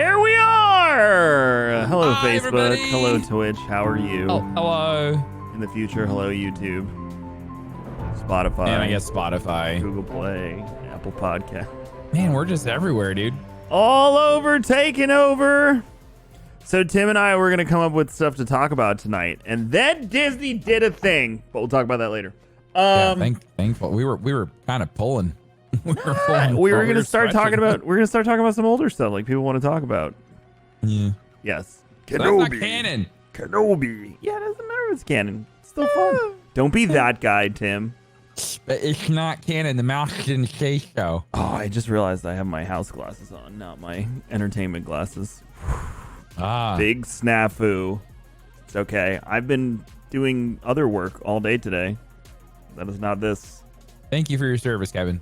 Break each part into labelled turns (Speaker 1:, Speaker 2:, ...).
Speaker 1: there we are. Hello,
Speaker 2: Hi,
Speaker 1: Facebook.
Speaker 2: everybody.
Speaker 1: Hello, Twitch. How are you?
Speaker 2: Oh, hello.
Speaker 1: In the future, hello, YouTube, Spotify,
Speaker 2: Man, I guess Spotify.
Speaker 1: Google Play, Apple Podcast.
Speaker 2: Man, we're just everywhere, dude.
Speaker 1: All over, taking over. So Tim and I were going to come up with stuff to talk about tonight. And then Disney did a thing. But we'll talk about that later.
Speaker 2: Thankful. We were kind of pulling.
Speaker 1: We were going to start talking about some older stuff like people want to talk about.
Speaker 2: Yeah.
Speaker 1: Yes.
Speaker 2: So that's not canon.
Speaker 1: Kenobi. Yeah, it doesn't matter if it's canon. It's still fun. Don't be that guy, Tim.
Speaker 2: But it's not canon. The mouse didn't say so.
Speaker 1: Oh, I just realized I have my house glasses on, not my entertainment glasses. Big snafu. It's okay. I've been doing other work all day today. That is not this.
Speaker 2: Thank you for your service, Kevin.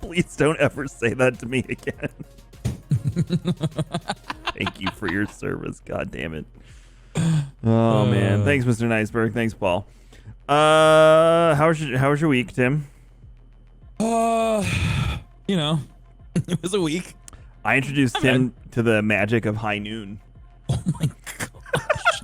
Speaker 1: Please don't ever say that to me again. Thank you for your service. God damn it. Oh man. Thanks, Mr. Niceberg. Thanks, Paul. How was your week, Tim?
Speaker 2: You know, it was a week.
Speaker 1: I introduced Tim to the magic of high noon.
Speaker 2: Oh my gosh.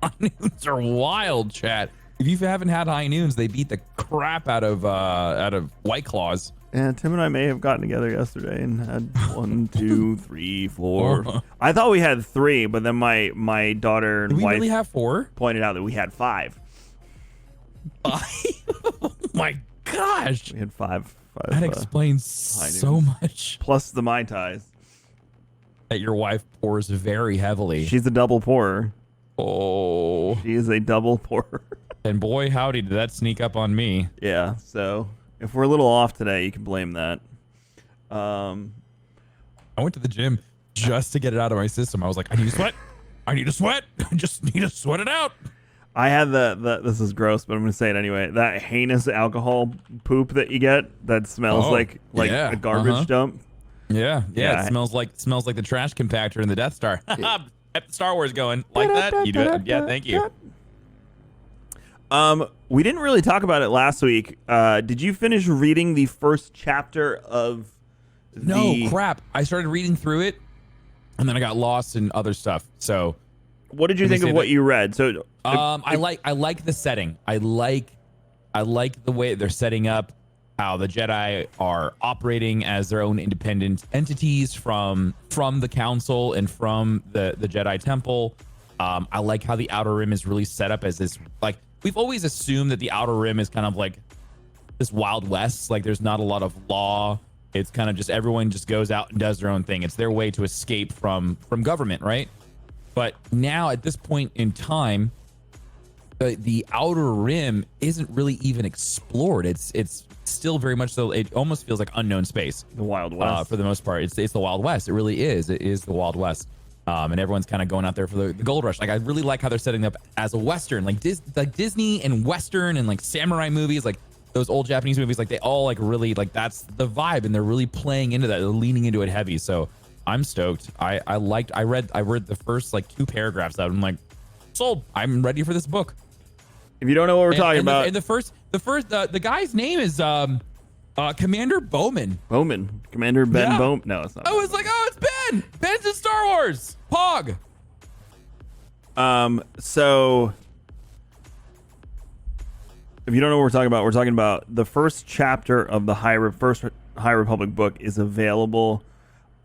Speaker 2: High noons are wild, chat. If you haven't had high noons, they beat the crap out of White Claws.
Speaker 1: And Tim and I may have gotten together yesterday and had 1, 2, 3, 4. I thought we had 3, but then my daughter and
Speaker 2: Did we
Speaker 1: wife
Speaker 2: really have 4?
Speaker 1: pointed out that we had 5.
Speaker 2: 5? Oh my gosh.
Speaker 1: We had 5.
Speaker 2: That explains so much.
Speaker 1: Plus the Mai Tais.
Speaker 2: That your wife pours very heavily.
Speaker 1: She's a double pourer.
Speaker 2: Oh.
Speaker 1: She is a double pourer.
Speaker 2: And boy, howdy, did that sneak up on me.
Speaker 1: Yeah, so if we're a little off today, you can blame that.
Speaker 2: I went to the gym just to get it out of my system. I was like, I need to sweat. I need to sweat. I just need to sweat it out.
Speaker 1: I had the this is gross, but I'm going to say it anyway. That heinous alcohol poop that you get that smells like a garbage dump.
Speaker 2: Yeah. It smells like the trash compactor in the Death Star. At the Star Wars going like that. You do it. Yeah, thank you.
Speaker 1: We didn't really talk about it last week. Did you finish reading the first chapter of
Speaker 2: No, crap. I started reading through it and then I got lost in other stuff. So
Speaker 1: what did you think of what you read? So
Speaker 2: I like the setting. I like the way they're setting up how the Jedi are operating as their own independent entities from the Council and from the Jedi Temple. I like how the Outer Rim is really set up as this, like, we've always assumed that the Outer Rim is kind of like this Wild West. Like, there's not a lot of law. It's kind of just everyone just goes out and does their own thing. It's their way to escape from government, right? But now at this point in time, the Outer Rim isn't really even explored. It's still very much so. It almost feels like unknown space.
Speaker 1: The Wild West.
Speaker 2: For the most part, it's the Wild West. It really is. It is the Wild West. And everyone's kind of going out there for the gold rush. Like, I really like how they're setting up as a Western, like Disney and Western and like samurai movies, like those old Japanese movies. Like, they all like really, like, that's the vibe, and they're really playing into that. They're leaning into it heavy. So I'm stoked. I read the first like 2 paragraphs out. I'm like, sold. I'm ready for this book.
Speaker 1: If you don't know what we're talking about,
Speaker 2: the guy's name is Commander Bowman.
Speaker 1: Commander Ben Bowman. No, it's not.
Speaker 2: I was like, oh, it's Ben. Ben's in Star Wars. Pog.
Speaker 1: So if you don't know what we're talking about the first chapter of the first High Republic book is available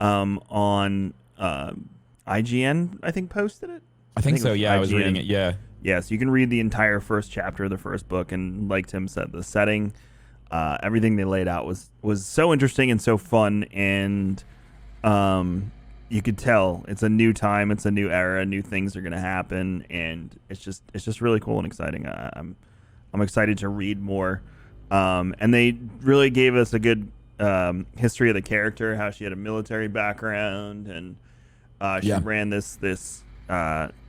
Speaker 1: on IGN. I think posted it.
Speaker 2: I think so. Yeah, IGN. I was reading it. Yeah.
Speaker 1: Yes, you can read the entire first chapter of the first book, and like Tim said, the setting, everything they laid out was so interesting and so fun, and you could tell it's a new time, it's a new era, new things are going to happen, and it's just really cool and exciting. I'm excited to read more, and they really gave us a good history of the character, how she had a military background, and she ran this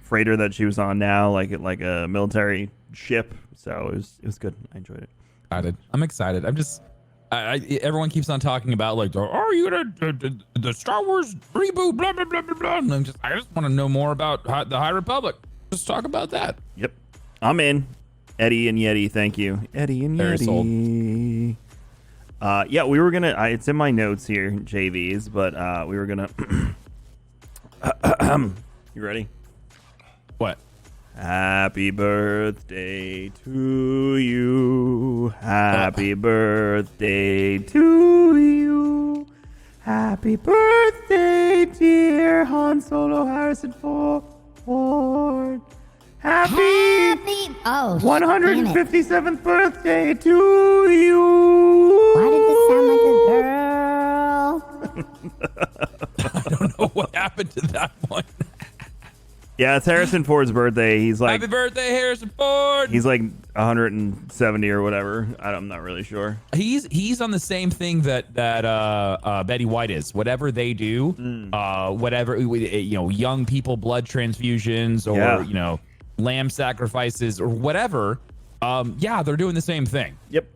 Speaker 1: freighter that she was on now, like a military ship. So it was good. I enjoyed it.
Speaker 2: I'm excited. I'm just, everyone keeps on talking about like, are you gonna the Star Wars reboot? Blah blah blah blah blah. And I just want to know more about the High Republic. Just talk about that.
Speaker 1: Yep, I'm in. Eddie and Yeti, thank you. Eddie and
Speaker 2: Very
Speaker 1: Yeti.
Speaker 2: Sold.
Speaker 1: Yeah, we were gonna. It's in my notes here, JVs, but we were gonna You ready?
Speaker 2: What?
Speaker 1: Happy birthday to you. Happy birthday to you. Happy birthday, dear Han Solo Harrison Ford. Happy
Speaker 3: Oh,
Speaker 1: 157th birthday to you.
Speaker 3: Why did this sound like a girl?
Speaker 2: I don't know what happened to that one.
Speaker 1: Yeah, it's Harrison Ford's birthday. He's like,
Speaker 2: Happy birthday, Harrison Ford.
Speaker 1: he's like 170 or whatever. I'm not really sure.
Speaker 2: He's on the same thing that Betty White is. Whatever they do, whatever, young people blood transfusions or lamb sacrifices or whatever. They're doing the same thing.
Speaker 1: Yep.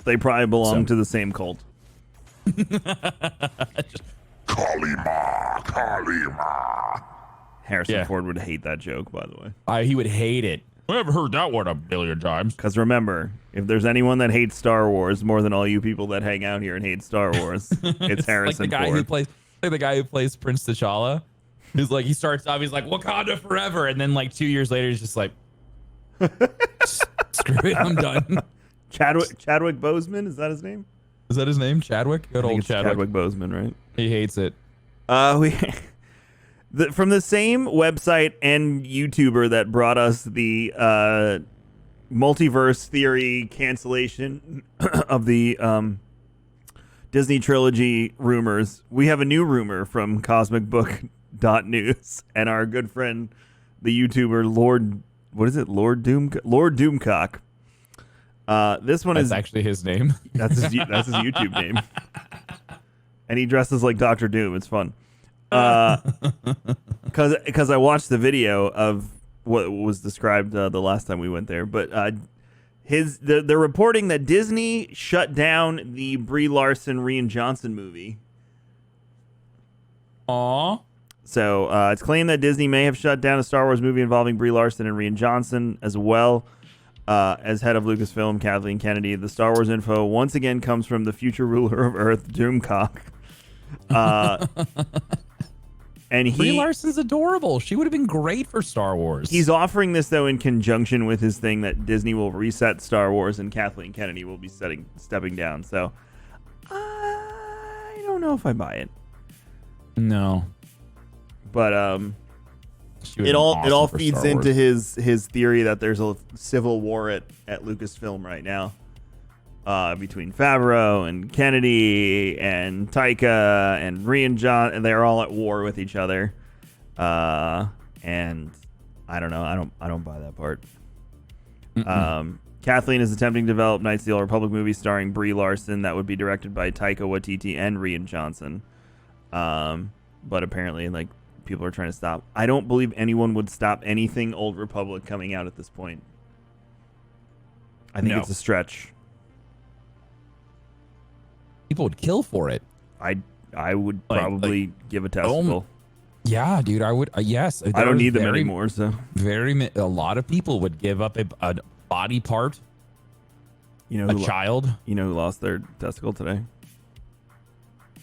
Speaker 1: They probably belong to the same cult.
Speaker 4: Kalima.
Speaker 1: Harrison Ford would hate that joke, by the way.
Speaker 2: He would hate it. I haven't heard that one a billion times.
Speaker 1: Because remember, if there's anyone that hates Star Wars more than all you people that hang out here and hate Star Wars, it's Harrison
Speaker 2: like
Speaker 1: Ford.
Speaker 2: The guy who plays Prince T'Challa. He's like, he starts off, he's like, Wakanda forever. And then like 2 years later, he's just like, screw it, I'm done.
Speaker 1: Chadwick Boseman, is that his name?
Speaker 2: Is that his name? Chadwick? Good old
Speaker 1: Chadwick Boseman, right?
Speaker 2: He hates it.
Speaker 1: From the same website and YouTuber that brought us the multiverse theory cancellation of the Disney trilogy rumors, we have a new rumor from cosmicbook.news and our good friend, the YouTuber Lord Doomcock. This one
Speaker 2: That's actually his name.
Speaker 1: That's his YouTube name. And he dresses like Dr. Doom. It's fun. Because I watched the video of what was described the last time we went there, but they're reporting that Disney shut down the Brie Larson Rian Johnson movie.
Speaker 2: Aww.
Speaker 1: So it's claimed that Disney may have shut down a Star Wars movie involving Brie Larson and Rian Johnson, as well as head of Lucasfilm Kathleen Kennedy. The Star Wars info once again comes from the future ruler of Earth, Doomcock. And
Speaker 2: Brie Larson's adorable. She would have been great for Star Wars.
Speaker 1: He's offering this, though, in conjunction with his thing that Disney will reset Star Wars and Kathleen Kennedy will be stepping down. So I don't know if I buy it.
Speaker 2: No.
Speaker 1: But it all feeds into his theory that there's a civil war at Lucasfilm right now. Between Favreau and Kennedy and Taika and Rian John, and they're all at war with each other. And I don't know. I don't buy that part. Kathleen is attempting to develop Knights of the Old Republic movie starring Brie Larson that would be directed by Taika Waititi and Rian Johnson. But apparently, like, people are trying to stop. I don't believe anyone would stop anything Old Republic coming out at this point. I think it's a stretch.
Speaker 2: People would kill for it.
Speaker 1: I would probably give a testicle.
Speaker 2: Yeah, dude, I would. Yes,
Speaker 1: I don't need them anymore. So
Speaker 2: a lot of people would give up a body part.
Speaker 1: You know,
Speaker 2: child.
Speaker 1: You know who lost their testicle today?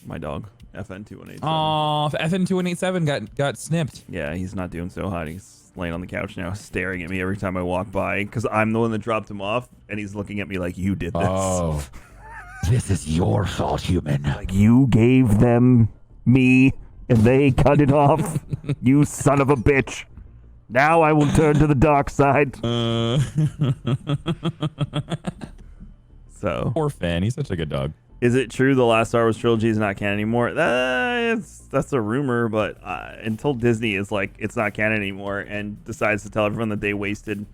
Speaker 1: My dog, FN2187.
Speaker 2: Oh, FN2187 got snipped.
Speaker 1: Yeah, he's not doing so hot. He's laying on the couch now, staring at me every time I walk by because I'm the one that dropped him off, and he's looking at me like, "You did this."
Speaker 2: Oh.
Speaker 4: This is your fault, human.
Speaker 1: Like, you gave them me, and they cut it off. You son of a bitch. Now I will turn to the dark side. So
Speaker 2: Poor Finn. He's such a good dog.
Speaker 1: Is it true the last Star Wars trilogy is not canon anymore? That's a rumor, but until Disney is like, it's not canon anymore and decides to tell everyone that they wasted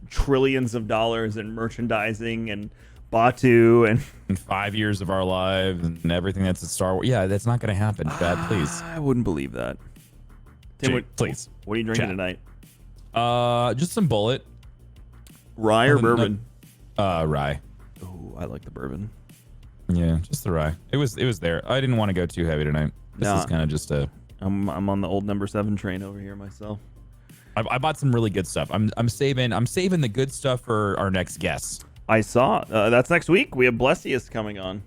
Speaker 1: trillions of dollars in merchandising and Batu and
Speaker 2: 5 years of our lives and everything that's a Star Wars. Yeah, that's not going to happen. Chad, please.
Speaker 1: I wouldn't believe that. Tim,
Speaker 2: please.
Speaker 1: What are you drinking
Speaker 2: Chad.
Speaker 1: tonight?
Speaker 2: Just some Bullet.
Speaker 1: Rye or bourbon?
Speaker 2: Rye.
Speaker 1: Oh, I like the bourbon.
Speaker 2: Yeah, just the rye. It was there. I didn't want to go too heavy tonight. This is kind of just a.
Speaker 1: I'm on the old number 7 train over here myself.
Speaker 2: I bought some really good stuff. I'm saving the good stuff for our next guests.
Speaker 1: I saw that's next week. We have Blessius coming on.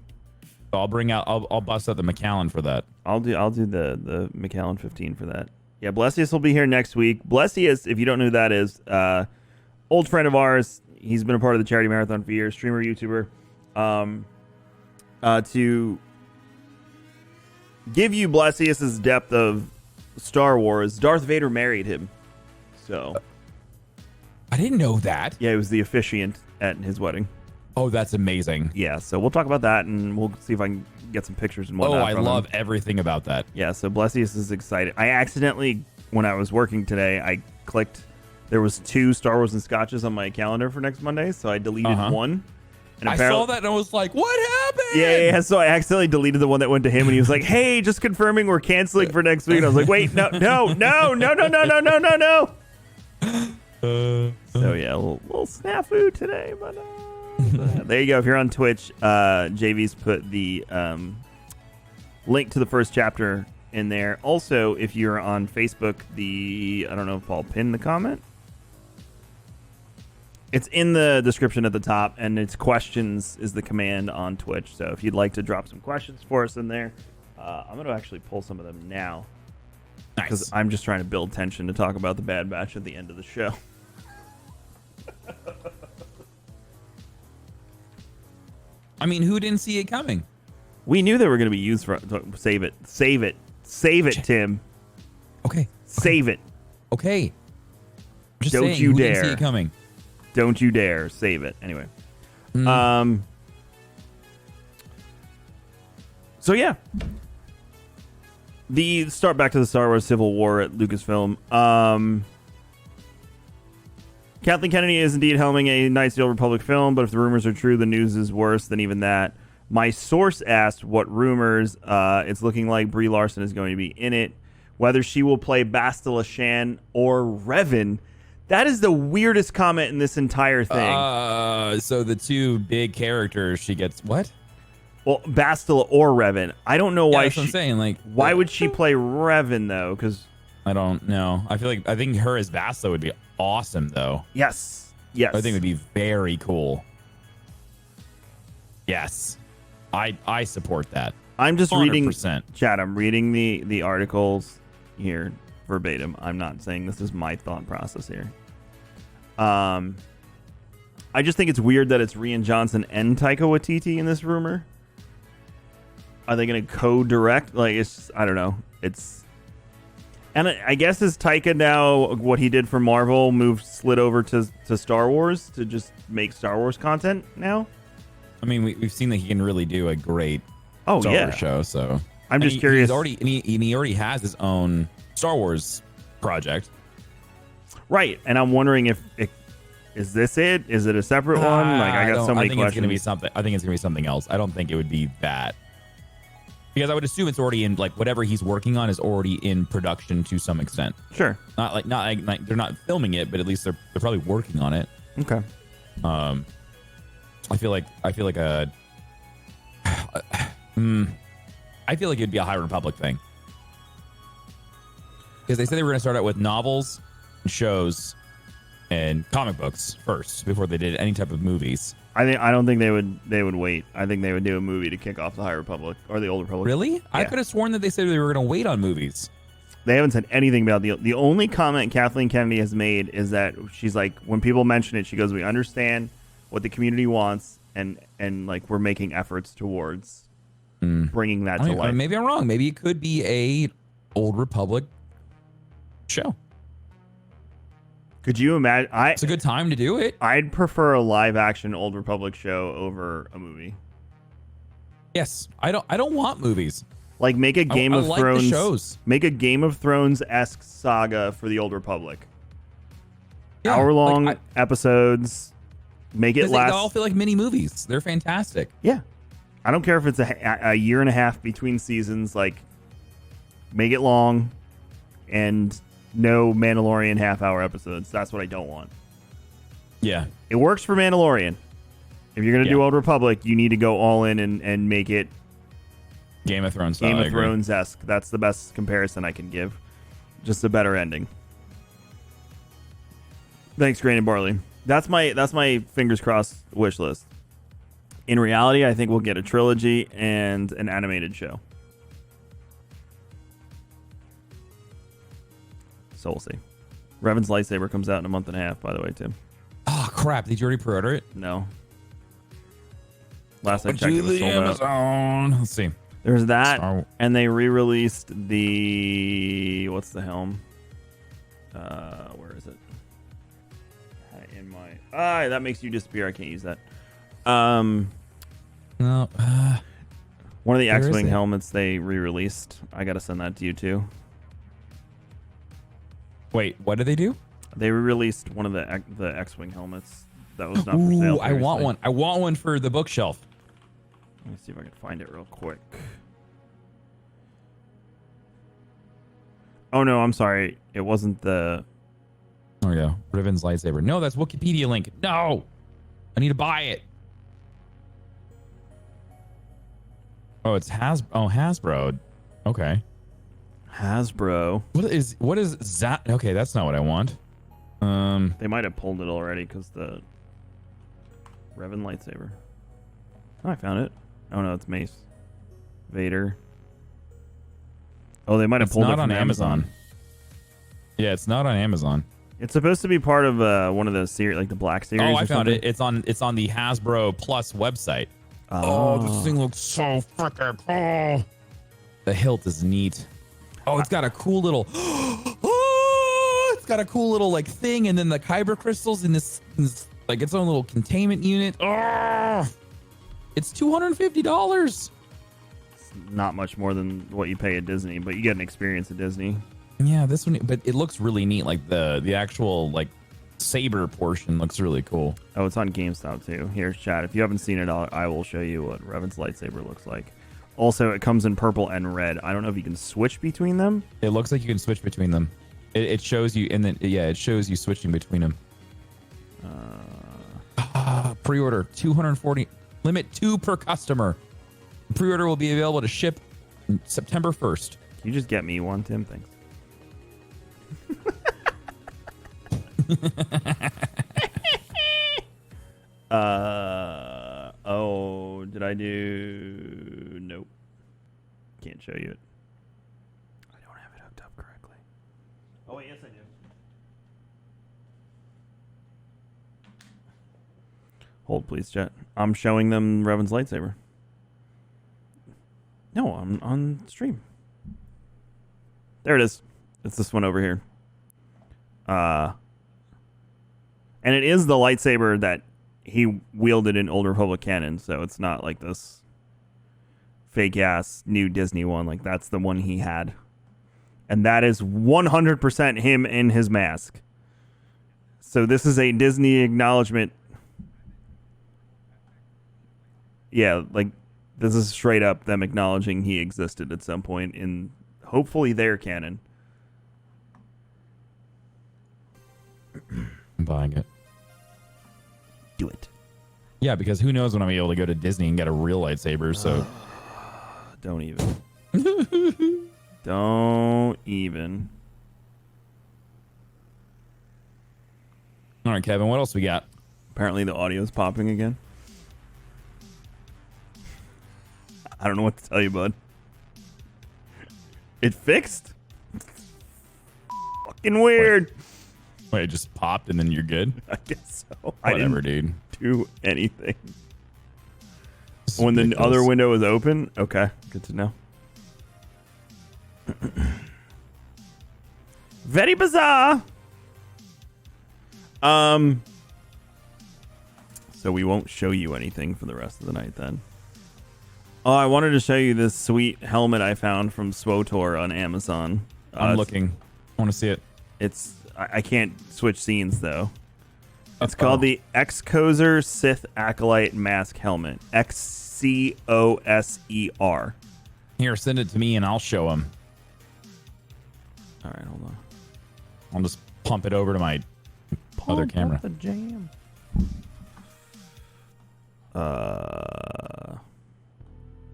Speaker 2: So I'll bust out the Macallan for that.
Speaker 1: I'll do the Macallan 15 for that. Yeah, Blessius will be here next week. Blessius, if you don't know who that is, old friend of ours. He's been a part of the Charity Marathon for years, streamer, YouTuber. To give you Blessius's depth of Star Wars, Darth Vader married him. So,
Speaker 2: I didn't know that.
Speaker 1: yeah, he was the officiant at his wedding.
Speaker 2: Oh, that's amazing.
Speaker 1: Yeah, so we'll talk about that, and we'll see if I can get some pictures and
Speaker 2: Oh,
Speaker 1: whatnot.
Speaker 2: I
Speaker 1: from
Speaker 2: love
Speaker 1: him.
Speaker 2: everything about that.
Speaker 1: Yeah, so Blessius is excited. I accidentally, when I was working today, I clicked. There was 2 Star Wars and Scotches on my calendar for next Monday, so I deleted one. And
Speaker 2: I saw that and I was like, what happened?
Speaker 1: Yeah. So I accidentally deleted the one that went to him, and he was like, "Hey, just confirming we're canceling for next week." And I was like, "Wait, no. So yeah, a little snafu today, but there you go. If you're on Twitch, JV's put the link to the first chapter in there. Also, if you're on Facebook, I don't know if Paul pinned the comment. It's in the description at the top, and it's questions is the command on Twitch. So if you'd like to drop some questions for us in there, I'm going to actually pull some of them now. Because I'm just trying to build tension to talk about the Bad Batch at the end of the show.
Speaker 2: I mean, who didn't see it coming?
Speaker 1: We knew they were going to be used for... Save it, Tim.
Speaker 2: Okay.
Speaker 1: Save it.
Speaker 2: Okay. Just
Speaker 1: Don't
Speaker 2: saying,
Speaker 1: you
Speaker 2: who
Speaker 1: dare.
Speaker 2: didn't see it coming?
Speaker 1: Don't you dare. Save it. Anyway. So, yeah. Start back to the Star Wars Civil War at Lucasfilm. Kathleen Kennedy is indeed helming a Knights of the Old Republic film, but if the rumors are true, the news is worse than even that. My source asked what rumors. It's looking like Brie Larson is going to be in it. Whether she will play Bastila Shan or Revan. That is the weirdest comment in this entire thing.
Speaker 2: So the 2 big characters, she gets what?
Speaker 1: Well, Bastila or Revan. I don't know why
Speaker 2: that's what I'm saying. Like,
Speaker 1: why would she play Revan though? Because
Speaker 2: I don't know. I think her as Bastila would be awesome though.
Speaker 1: yes.
Speaker 2: I think it would be very cool. Yes, I support that.
Speaker 1: I'm just
Speaker 2: 100%.
Speaker 1: reading, Chad. I'm reading the articles here verbatim. I'm not saying this is my thought process here. I just think it's weird that it's Rian Johnson and Taika Waititi in this rumor. Are they going to co-direct? Like, it's just, I don't know. And I guess is Taika now what he did for Marvel slid over to Star Wars to just make Star Wars content now?
Speaker 2: I mean, we've seen that he can really do a great Star Wars show. So
Speaker 1: I'm just curious.
Speaker 2: He already has his own Star Wars project,
Speaker 1: right? And I'm wondering if is this it? Is it a separate one? Like, I got so many questions.
Speaker 2: It's gonna be something. I think it's gonna be something else. I don't think it would be that, because I would assume it's already in, like, whatever he's working on is already in production to some extent.
Speaker 1: Sure.
Speaker 2: Not like they're not filming it, but at least they're probably working on it.
Speaker 1: Okay.
Speaker 2: I feel like it'd be a High Republic thing, because they said they were going to start out with novels, and shows, and comic books first before they did any type of movies.
Speaker 1: I don't think they would wait. I think they would do a movie to kick off the High Republic or the Old Republic.
Speaker 2: Really?
Speaker 1: Yeah.
Speaker 2: I could have sworn that they said they were going to wait on movies.
Speaker 1: They haven't said anything about the only comment Kathleen Kennedy has made is that she's like, when people mention it, she goes, "We understand what the community wants, and like, we're making efforts towards bringing that to life."
Speaker 2: Maybe I'm wrong. Maybe it could be a Old Republic show.
Speaker 1: Could you imagine?
Speaker 2: It's a good time to do it.
Speaker 1: I'd prefer a live action Old Republic show over a movie.
Speaker 2: Yes, I don't want movies.
Speaker 1: Like, make a Game of
Speaker 2: like
Speaker 1: Thrones
Speaker 2: the shows.
Speaker 1: Make a Game of Thrones-esque saga for the Old Republic.
Speaker 2: Yeah,
Speaker 1: hour-long
Speaker 2: like,
Speaker 1: episodes. Make it last.
Speaker 2: They all feel like mini movies. They're fantastic.
Speaker 1: Yeah, I don't care if it's a year and a half between seasons. Like, make it long, and no Mandalorian half-hour episodes. That's what I don't want.
Speaker 2: Yeah,
Speaker 1: it works for Mandalorian. If you're gonna do Old Republic, you need to go all in and make it
Speaker 2: Game of Thrones.
Speaker 1: Game of Thrones-esque. That's the best comparison I can give. Just a better ending. Thanks, Grain and Barley. That's my fingers crossed wish list. In reality, I think we'll get a trilogy and an animated show. So we'll see. Revan's lightsaber comes out in a month and a half, by the way, Tim.
Speaker 2: Oh crap! Did you already pre-order it?
Speaker 1: No. Last I checked, it was sold out.
Speaker 2: Amazon. Let's see.
Speaker 1: There's that, and they re-released the what's the helm? Where is it? Had it in my that makes you disappear. I can't use that.
Speaker 2: No.
Speaker 1: One of the
Speaker 2: Where is
Speaker 1: X-wing
Speaker 2: it?
Speaker 1: helmets they re-released. I gotta send that to you too.
Speaker 2: Wait, what did they do?
Speaker 1: They re-released one of the X-wing helmets that was not for sale.
Speaker 2: Ooh, I want
Speaker 1: previously.
Speaker 2: one. I want one for the bookshelf.
Speaker 1: Let me see if I can find it real quick. Oh no, I'm sorry. It wasn't the.
Speaker 2: There we go. Riven's lightsaber. No, that's Wikipedia link. No, I need to buy it. Oh, it's Hasbro. Okay.
Speaker 1: Hasbro.
Speaker 2: What is that? Okay, that's not what I want.
Speaker 1: They might have pulled it already because the Revan lightsaber. Oh, I found it. Oh no, it's Mace. Vader. Oh, they might have
Speaker 2: It's
Speaker 1: pulled it
Speaker 2: not
Speaker 1: from
Speaker 2: on Amazon. Yeah, it's not on Amazon.
Speaker 1: It's supposed to be part of one of the series, like the Black series.
Speaker 2: Oh,
Speaker 1: or
Speaker 2: I found
Speaker 1: something.
Speaker 2: it. It's on the Hasbro Plus website.
Speaker 1: Oh,
Speaker 2: this thing looks so freaking cool. The hilt is neat. Oh, it's got a cool little. Oh, it's got a cool little like thing, and then the kyber crystals in this like its own little containment unit. Oh, it's $250.
Speaker 1: It's not much more than what you pay at Disney, but you get an experience at Disney.
Speaker 2: Yeah, this one, but it looks really neat. Like the actual like saber portion looks really cool.
Speaker 1: Oh, it's on GameStop too. Here's chat. If you haven't seen it, I will show you what Revan's lightsaber looks like. Also, it comes in purple and red. I don't know if you can switch between them.
Speaker 2: It looks like you can switch between them. It shows you, and then it shows you switching between them. Pre-order 240, limit 2 per customer. Pre-order will be available to ship September 1st.
Speaker 1: Can you just get me one, Tim? Thanks. Oh, did I do? Nope. Can't show you it. I don't have it hooked up correctly. Oh, wait, yes, I do. Hold, please, chat. I'm showing them Revan's lightsaber. No, I'm on stream. There it is. It's this one over here. And it is the lightsaber that he wielded in Old Republic canon, so it's not like this fake ass new Disney one. Like, that's the one he had. And that is 100% him in his mask. So this is a Disney acknowledgement. Yeah, like, this is straight up them acknowledging he existed at some point in hopefully their canon.
Speaker 2: I'm buying it.
Speaker 1: Do it.
Speaker 2: Yeah, because who knows when I'll be able to go to Disney and get a real lightsaber. So
Speaker 1: Don't even. Don't even.
Speaker 2: All right, Kevin, what else we got?
Speaker 1: Apparently the audio's popping again. I don't know what to tell you, bud. It fixed? Fucking weird.
Speaker 2: Wait, it just popped and then you're good?
Speaker 1: I guess so. I
Speaker 2: Whatever,
Speaker 1: didn't
Speaker 2: dude.
Speaker 1: do anything.
Speaker 2: This is
Speaker 1: When the
Speaker 2: ridiculous.
Speaker 1: other window is open? Okay, good to know. Very bizarre. So we won't show you anything for the rest of the night then. Oh, I wanted to show you this sweet helmet I found from SWOTOR on Amazon.
Speaker 2: I'm looking. I want to see it.
Speaker 1: It's I can't switch scenes though. It's called the Excoser Sith Acolyte Mask Helmet. XCOSER.
Speaker 2: Here, send it to me and I'll show him.
Speaker 1: All right, hold on.
Speaker 2: I'll just pump it over to my other camera.
Speaker 1: The jam.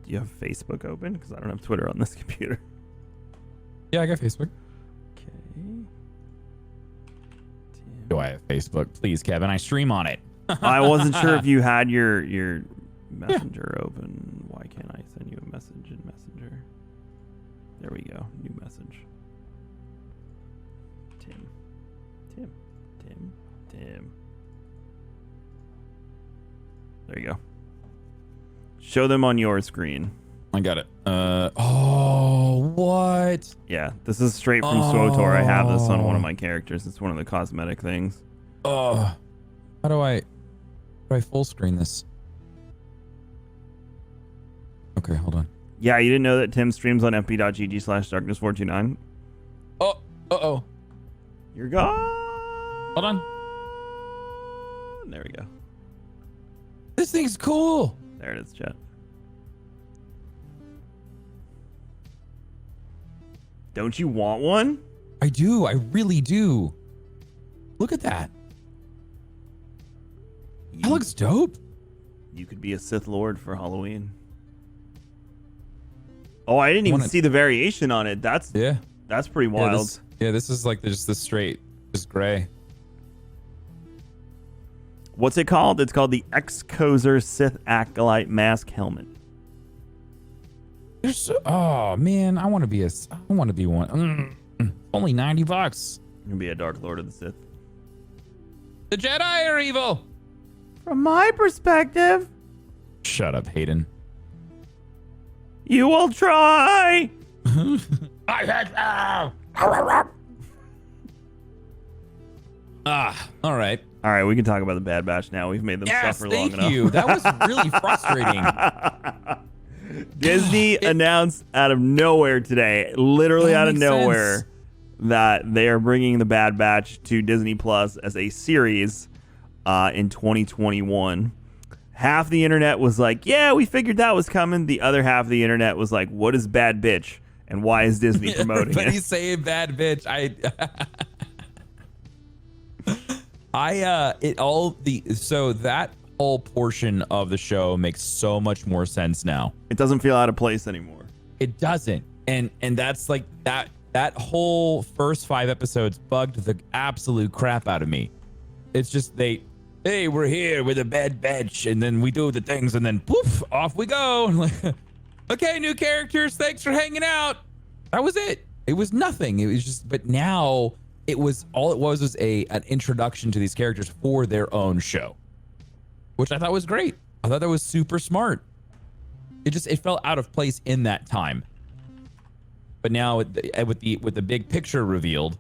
Speaker 1: Do you have Facebook open? Because I don't have Twitter on this computer.
Speaker 2: Yeah, I got Facebook.
Speaker 1: Okay.
Speaker 2: Do I have Facebook? Please, Kevin, I stream on it.
Speaker 1: I wasn't sure if you had your Messenger open. Why can't I send you a message in Messenger? There we go. New message. There you go. Show them on your screen.
Speaker 2: I got it. Oh, what?
Speaker 1: Yeah, this is straight from SWTOR. I have this on one of my characters. It's one of the cosmetic things.
Speaker 2: Oh, how do I full screen this? Okay, hold on.
Speaker 1: Yeah, you didn't know that Tim streams on fb.gg/darkness429?
Speaker 2: Oh, uh-oh.
Speaker 1: You're gone.
Speaker 2: Hold on.
Speaker 1: There we go.
Speaker 2: This thing's cool.
Speaker 1: There it is, chat. Don't you want one?
Speaker 2: I do. I really do. Look at that. That looks dope.
Speaker 1: You could be a Sith Lord for Halloween. Oh, I didn't even see the variation on it. That's pretty wild.
Speaker 2: This is like just the straight, just gray.
Speaker 1: What's it called? It's called the Excozer Sith Acolyte Mask Helmet.
Speaker 2: Oh man, I want to be one. Only $90.
Speaker 1: You can be a Dark Lord of the Sith.
Speaker 2: The Jedi are evil.
Speaker 1: From my perspective,
Speaker 2: Shut up, Hayden.
Speaker 1: you will try.
Speaker 2: All right.
Speaker 1: All right, we can talk about the Bad Batch now. We've made them suffer long enough.
Speaker 2: Thank you. That was really frustrating.
Speaker 1: Disney announced out of nowhere today, literally out of nowhere, that they are bringing the Bad Batch to Disney Plus as a series in 2021. Half the internet was like, yeah, we figured that was coming. The other half of the internet was like, what is Bad Bitch? And why is Disney promoting it?
Speaker 2: Everybody's saying bad bitch. So that whole portion of the show makes so much more sense now.
Speaker 1: It doesn't feel out of place anymore.
Speaker 2: It doesn't. And that's like that whole first 5 episodes bugged the absolute crap out of me. It's just hey, we're here with a bad batch, and then we do the things, and then poof, off we go. Like, okay, new characters, thanks for hanging out. That was it. It was nothing. It was just, but now it was an introduction to these characters for their own show, which I thought was great. I thought that was super smart. It felt out of place in that time. But now with the big picture revealed,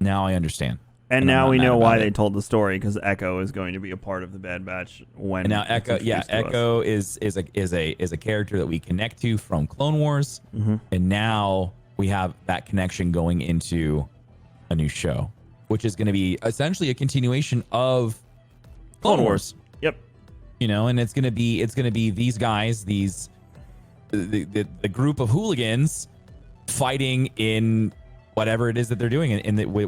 Speaker 2: now I understand.
Speaker 1: And now we know why they told the story, because Echo is going to be a part of the Bad Batch when. And now
Speaker 2: Echo is a character that we connect to from Clone Wars, and now we have that connection going into a new show, which is going to be essentially a continuation of Clone Wars.
Speaker 1: Yep.
Speaker 2: You know, and it's going to be these guys, the group of hooligans fighting in whatever it is that they're doing,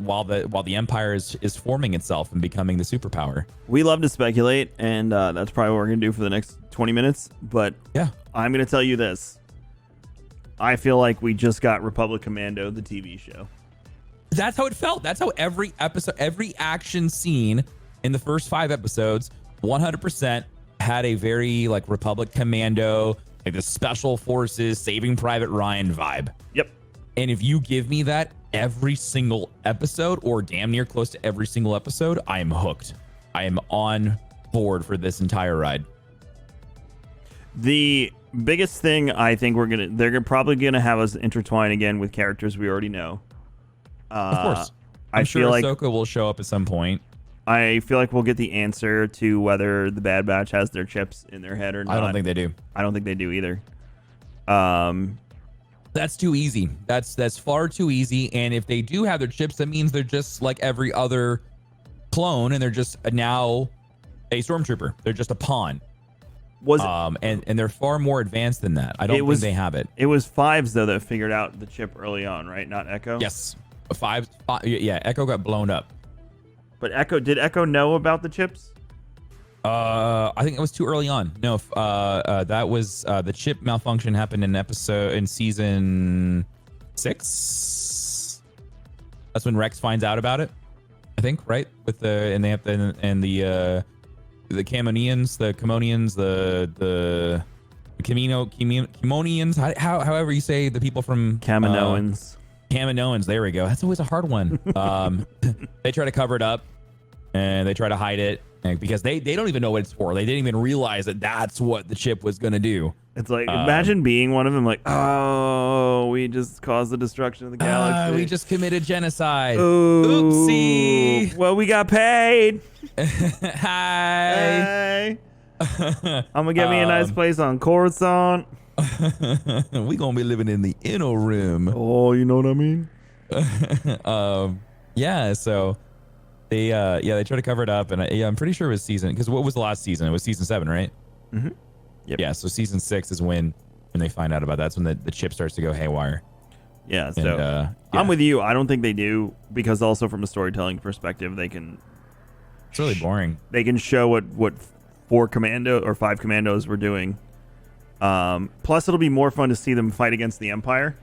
Speaker 2: while the Empire is forming itself and becoming the superpower.
Speaker 1: We love to speculate, and that's probably what we're gonna do for the next 20 minutes. But
Speaker 2: yeah,
Speaker 1: I'm gonna tell you this: I feel like we just got Republic Commando, the TV show.
Speaker 2: That's how it felt. That's how every episode, every action scene in the first 5 episodes, 100% had a very like Republic Commando, like the Special Forces, Saving Private Ryan vibe.
Speaker 1: Yep.
Speaker 2: And if you give me that every single episode, or damn near close to every single episode, I am hooked. I am on board for this entire ride.
Speaker 1: The biggest thing I think they're probably gonna have us intertwine again with characters we already know.
Speaker 2: Of course. I'm sure Ahsoka will show up at some point.
Speaker 1: I feel like we'll get the answer to whether the Bad Batch has their chips in their head or not.
Speaker 2: I don't think they do.
Speaker 1: I don't think they do either.
Speaker 2: That's too easy. That's far too easy. And if they do have their chips, that means they're just like every other clone, and they're just now a stormtrooper. They're just a pawn. And they're far more advanced than that. I don't think they have it.
Speaker 1: It was Fives though that figured out the chip early on, right? Not Echo.
Speaker 2: Yes, Five. Yeah, Echo got blown up.
Speaker 1: But did Echo know about the chips?
Speaker 2: I think it was too early on. No, that was the chip malfunction happened in season 6. That's when Rex finds out about it. I think, right? The Kamonians, the Kimonians, however you say the people from
Speaker 1: Kaminoans.
Speaker 2: Kaminoans, there we go. That's always a hard one. They try to cover it up. and they try to hide it because they don't even know what it's for. They didn't even realize that that's what the chip was going to do.
Speaker 1: It's like, imagine being one of them, like, oh, we just caused the destruction of the galaxy.
Speaker 2: We just committed genocide.
Speaker 1: Ooh.
Speaker 2: Oopsie.
Speaker 1: Well, we got paid.
Speaker 2: Hi.
Speaker 1: Hey. I'm gonna get me a nice place on Coruscant.
Speaker 2: We gonna be living in the inner room.
Speaker 1: Oh, you know what I mean?
Speaker 2: Yeah. So they try to cover it up, and I'm pretty sure it was season. Because what was the last season? It was season 7, right?
Speaker 1: Mm-hmm. Yep.
Speaker 2: Yeah. So season 6 is when they find out about that. That's when the chip starts to go haywire.
Speaker 1: Yeah. So
Speaker 2: And, yeah.
Speaker 1: I'm with you. I don't think they do, because also from a storytelling perspective, they can.
Speaker 2: It's really boring.
Speaker 1: They can show what 4 commando or 5 commandos were doing. Plus, it'll be more fun to see them fight against the Empire,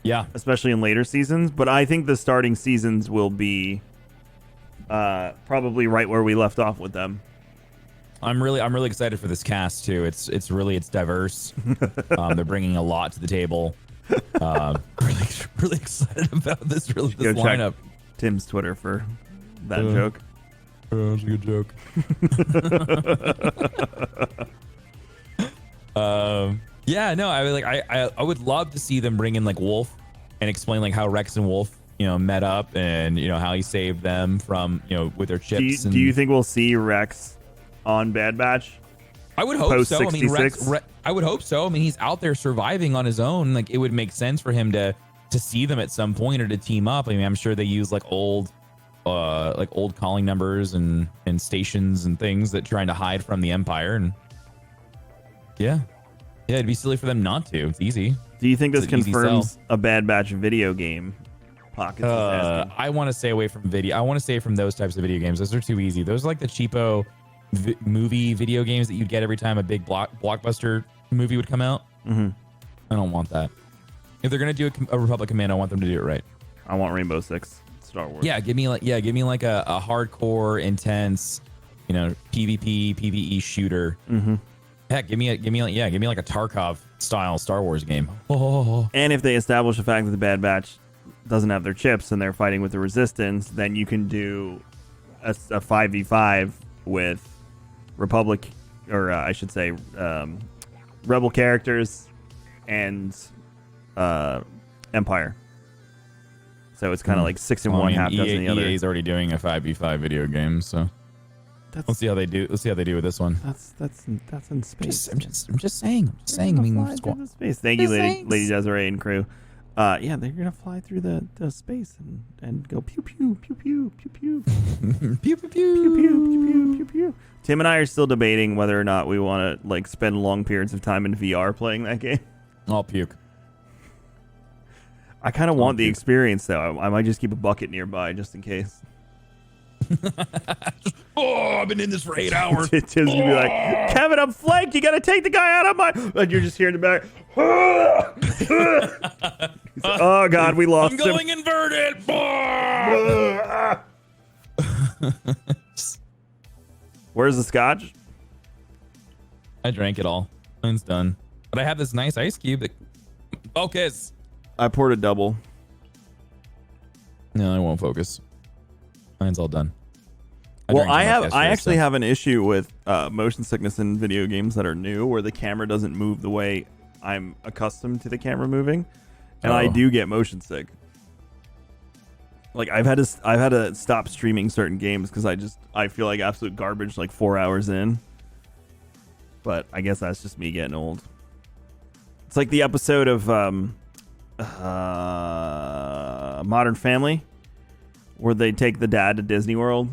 Speaker 2: Yeah.
Speaker 1: especially in later seasons. But I think the starting seasons will be probably right where we left off with them.
Speaker 2: I'm really excited for this cast too. It's diverse. They're bringing a lot to the table. Really excited about this
Speaker 1: Go
Speaker 2: lineup.
Speaker 1: check Tim's Twitter for that joke.
Speaker 2: That's a good joke. Yeah, no, I would love to see them bring in like Wolf and explain like how Rex and Wolf, met up, and how he saved them from, with their chips.
Speaker 1: Do you think we'll see Rex on Bad Batch?
Speaker 2: I would hope
Speaker 1: post
Speaker 2: so. I mean,
Speaker 1: 66?
Speaker 2: I would hope so. I mean, he's out there surviving on his own. Like, it would make sense for him to see them at some point or to team up. I mean, I'm sure they use like old calling numbers and stations and things that trying to hide from the Empire. And yeah, it'd be silly for them not to. It's easy.
Speaker 1: Do you think this
Speaker 2: It's an easy
Speaker 1: confirms
Speaker 2: sell.
Speaker 1: a Bad Batch video game? Pockets is asking.
Speaker 2: I want to stay away from video. I want to stay from those types of video games. Those are too easy. Those are like the cheapo movie video games that you'd get every time a big blockbuster movie would come out.
Speaker 1: Mm-hmm.
Speaker 2: I don't want that. If they're gonna do a Republic Commando, I want them to do it right.
Speaker 1: I want Rainbow Six Star Wars.
Speaker 2: Yeah, give me like a hardcore, intense, PvP, PvE shooter.
Speaker 1: Mm-hmm.
Speaker 2: Heck, give me like a Tarkov style Star Wars game. Oh.
Speaker 1: And if they establish the fact that the Bad Batch doesn't have their chips and they're fighting with the Resistance, then you can do a 5v5 with Republic, or I should say, Rebel characters and Empire. So it's kind of like 6 in one, half dozen in the other.
Speaker 2: EA's already doing a 5v5 video game, so let's see how they do. Let's see how they do with this one.
Speaker 1: That's in space.
Speaker 2: I'm just saying. I mean,
Speaker 1: Space. Thank you, Lady Desiree and crew. Yeah, they're gonna fly through the space and go pew pew pew pew pew pew
Speaker 2: pew pew pew
Speaker 1: pew pew pew pew pew. Tim and I are still debating whether or not we want to like spend long periods of time in VR playing that game.
Speaker 2: I'll puke.
Speaker 1: I kind of want the experience though. I might just keep a bucket nearby just in case.
Speaker 2: Oh, I've been in this for 8 hours.
Speaker 1: Tim's gonna be like, Kevin, I'm flanked. You gotta take the guy out of my. And you're just hearing the back. Oh God, we lost
Speaker 2: I'm
Speaker 1: him.
Speaker 2: going inverted.
Speaker 1: Where's the scotch?
Speaker 2: I drank it all. Mine's done. But I have this nice ice cube that focus.
Speaker 1: I poured a double.
Speaker 2: No, I won't focus. Mine's all done.
Speaker 1: Well, I actually have an issue with motion sickness in video games that are new, where the camera doesn't move the way I'm accustomed to the camera moving, and I do get motion sick. Like I've had to stop streaming certain games because I feel like absolute garbage like 4 hours in. But I guess that's just me getting old. It's like the episode of Modern Family where they take the dad to Disney World